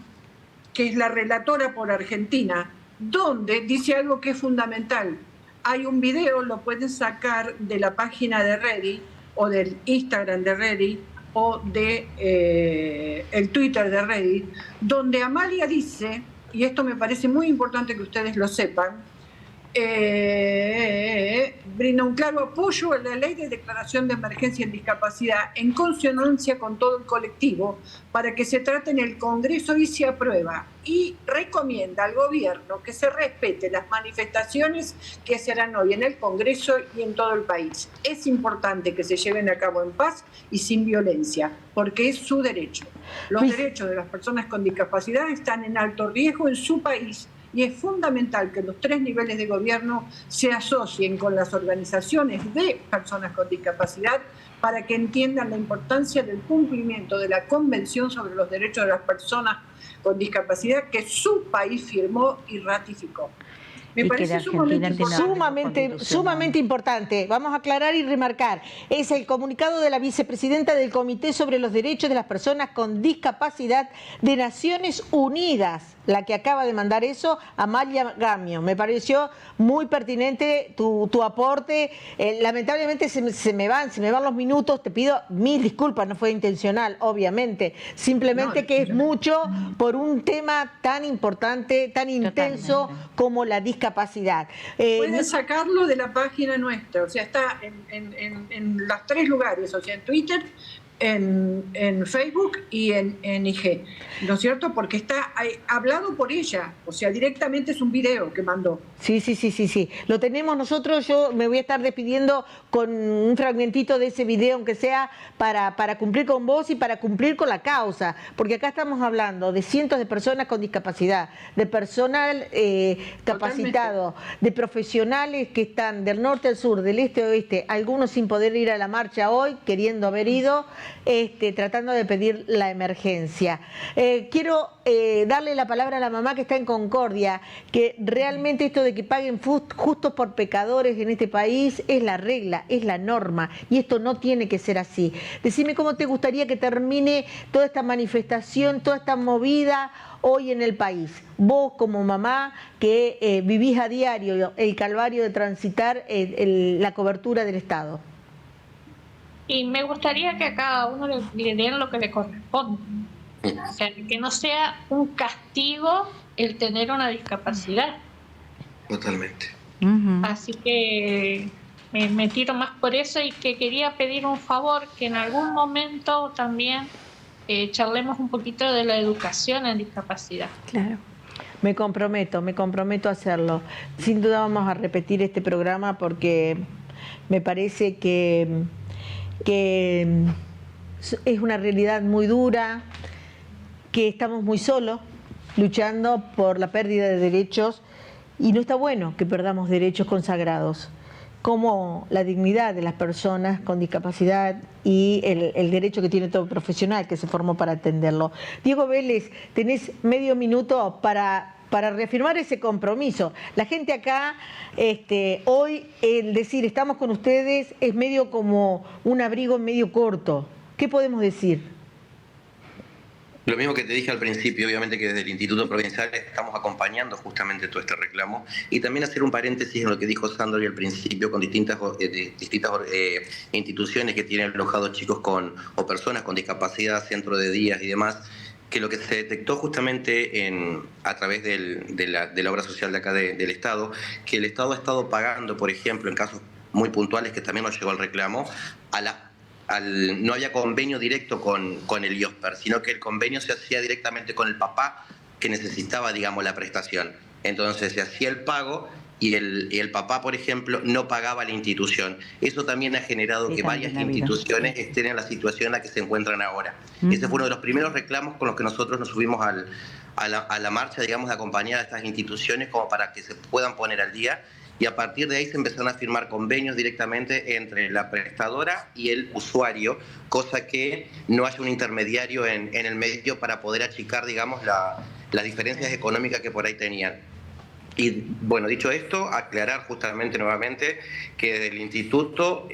que es la relatora por Argentina, donde dice algo que es fundamental. Hay un video, lo pueden sacar de la página de Redi o del Instagram de Redi o de el Twitter de Redi, donde Amalia dice, y esto me parece muy importante que ustedes lo sepan, brinda un claro apoyo a la ley de declaración de emergencia en discapacidad en consonancia con todo el colectivo para que se trate en el Congreso y se aprueba, y recomienda al gobierno que se respete las manifestaciones que se harán hoy en el Congreso y en todo el país. Es importante que se lleven a cabo en paz y sin violencia, porque es su derecho. Los derechos de las personas con discapacidad están en alto riesgo en su país. Y es fundamental que los 3 niveles de gobierno se asocien con las organizaciones de personas con discapacidad para que entiendan la importancia del cumplimiento de la Convención sobre los Derechos de las Personas con Discapacidad que su país firmó y ratificó. Me parece sumamente importante. Vamos a aclarar y remarcar. Es el comunicado de la vicepresidenta del Comité sobre los Derechos de las Personas con Discapacidad de Naciones Unidas, la que acaba de mandar eso, Amalia Gamio. Me pareció muy pertinente tu aporte. Lamentablemente se me van los minutos. Te pido 1000 disculpas, no fue intencional, obviamente. Simplemente que es mucho por un tema tan importante, tan intenso como la discapacidad. Pueden sacarlo de la página nuestra, o sea, está en los 3 lugares, o sea, en Twitter, en Facebook y en IG, ¿no es cierto? Porque está hablado por ella, o sea, directamente es un video que mandó. Sí. Lo tenemos nosotros. Yo me voy a estar despidiendo con un fragmentito de ese video, aunque sea para cumplir con vos y para cumplir con la causa, porque acá estamos hablando de cientos de personas con discapacidad, de personal capacitado, de profesionales que están del norte al sur, del este a oeste, algunos sin poder ir a la marcha hoy, queriendo haber ido, tratando de pedir la emergencia. Quiero darle la palabra a la mamá que está en Concordia, que realmente esto de que paguen justos por pecadores en este país es la regla, es la norma, y esto no tiene que ser así. Decime cómo te gustaría que termine toda esta manifestación, toda esta movida hoy en el país. Vos como mamá que vivís a diario el calvario de transitar la cobertura del Estado. Y me gustaría que a cada uno le den lo que le corresponde. O sea, que no sea un castigo el tener una discapacidad. Totalmente. Así que, me tiro más por eso y que quería pedir un favor, que en algún momento también charlemos un poquito de la educación en discapacidad. Claro. Me comprometo a hacerlo. Sin duda vamos a repetir este programa porque me parece que es una realidad muy dura, que estamos muy solos luchando por la pérdida de derechos y no está bueno que perdamos derechos consagrados, como la dignidad de las personas con discapacidad y el derecho que tiene todo profesional que se formó para atenderlo. Diego Vélez, tenés medio minuto para reafirmar ese compromiso. La gente acá, hoy, el decir estamos con ustedes es medio como un abrigo medio corto. ¿Qué podemos decir? Lo mismo que te dije al principio, obviamente que desde el Instituto Provincial estamos acompañando justamente todo este reclamo y también hacer un paréntesis en lo que dijo Sandro al principio con distintas instituciones que tienen alojados chicos o personas con discapacidad, centro de días y demás, que lo que se detectó justamente a través de la obra social de acá del Estado, que el Estado ha estado pagando, por ejemplo, en casos muy puntuales que también nos llegó el reclamo, no había convenio directo con el IOSPER, sino que el convenio se hacía directamente con el papá que necesitaba, digamos, la prestación. Entonces se hacía el pago y el papá, por ejemplo, no pagaba a la institución. Eso también ha generado que varias instituciones estén en la situación en la que se encuentran ahora. Ese fue uno de los primeros reclamos con los que nosotros nos subimos a la marcha, digamos, de acompañar a estas instituciones como para que se puedan poner al día. Y a partir de ahí se empezaron a firmar convenios directamente entre la prestadora y el usuario, cosa que no haya un intermediario en el medio para poder achicar, digamos, las diferencias económicas que por ahí tenían. Y bueno, dicho esto, aclarar justamente nuevamente que desde el instituto,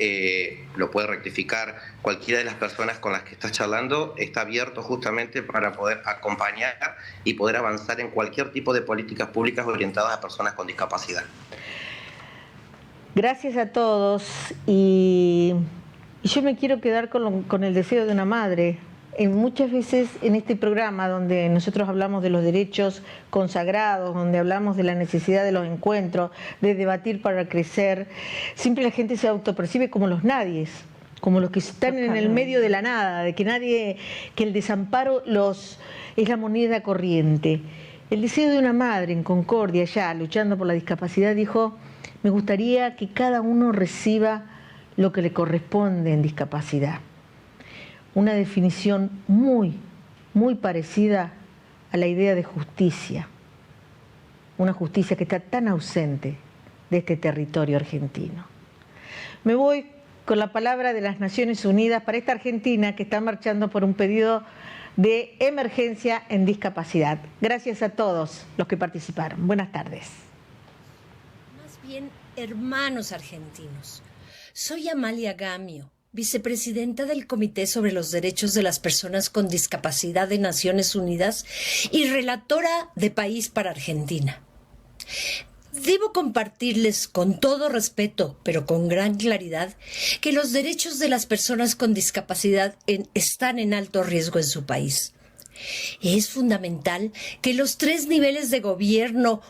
lo puede rectificar cualquiera de las personas con las que estás charlando, está abierto justamente para poder acompañar y poder avanzar en cualquier tipo de políticas públicas orientadas a personas con discapacidad. Gracias a todos y yo me quiero quedar con el deseo de una madre. Muchas veces en este programa donde nosotros hablamos de los derechos consagrados, donde hablamos de la necesidad de los encuentros, de debatir para crecer, siempre la gente se autopercibe como los nadies, como los que están en el medio de la nada, de que el desamparo es la moneda corriente. El deseo de una madre en Concordia, ya luchando por la discapacidad, dijo: me gustaría que cada uno reciba lo que le corresponde en discapacidad. Una definición muy, muy parecida a la idea de justicia. Una justicia que está tan ausente de este territorio argentino. Me voy con la palabra de las Naciones Unidas para esta Argentina que está marchando por un pedido de emergencia en discapacidad. Gracias a todos los que participaron. Buenas tardes. Hermanos argentinos, soy Amalia Gamio, vicepresidenta del Comité sobre los Derechos de las Personas con Discapacidad de Naciones Unidas y relatora de País para Argentina. Debo compartirles con todo respeto, pero con gran claridad, que los derechos de las personas con discapacidad están en alto riesgo en su país. Es fundamental que los 3 niveles de gobierno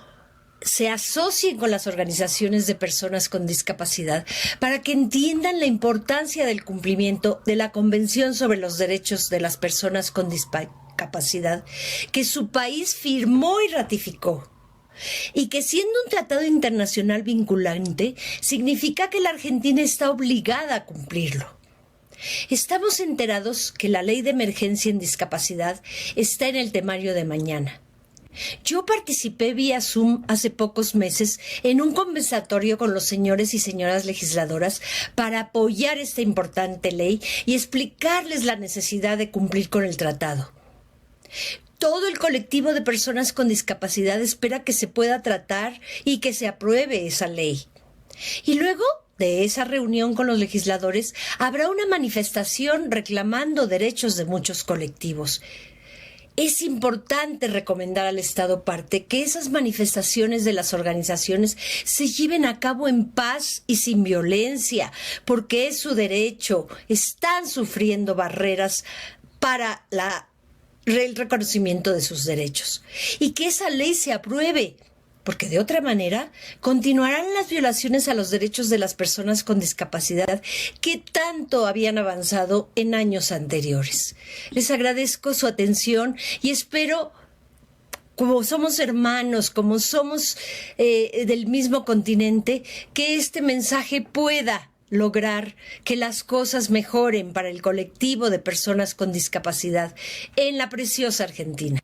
se asocien con las organizaciones de personas con discapacidad para que entiendan la importancia del cumplimiento de la Convención sobre los Derechos de las Personas con Discapacidad que su país firmó y ratificó. Y que siendo un tratado internacional vinculante, significa que la Argentina está obligada a cumplirlo. Estamos enterados que la Ley de Emergencia en Discapacidad está en el temario de mañana. Yo participé vía Zoom hace pocos meses en un conversatorio con los señores y señoras legisladoras para apoyar esta importante ley y explicarles la necesidad de cumplir con el tratado. Todo el colectivo de personas con discapacidad espera que se pueda tratar y que se apruebe esa ley. Y luego de esa reunión con los legisladores habrá una manifestación reclamando derechos de muchos colectivos. Es importante recomendar al Estado parte que esas manifestaciones de las organizaciones se lleven a cabo en paz y sin violencia, porque es su derecho. Están sufriendo barreras para el reconocimiento de sus derechos. Y que esa ley se apruebe porque de otra manera continuarán las violaciones a los derechos de las personas con discapacidad que tanto habían avanzado en años anteriores. Les agradezco su atención y espero, como somos hermanos, como somos del mismo continente, que este mensaje pueda lograr que las cosas mejoren para el colectivo de personas con discapacidad en la preciosa Argentina.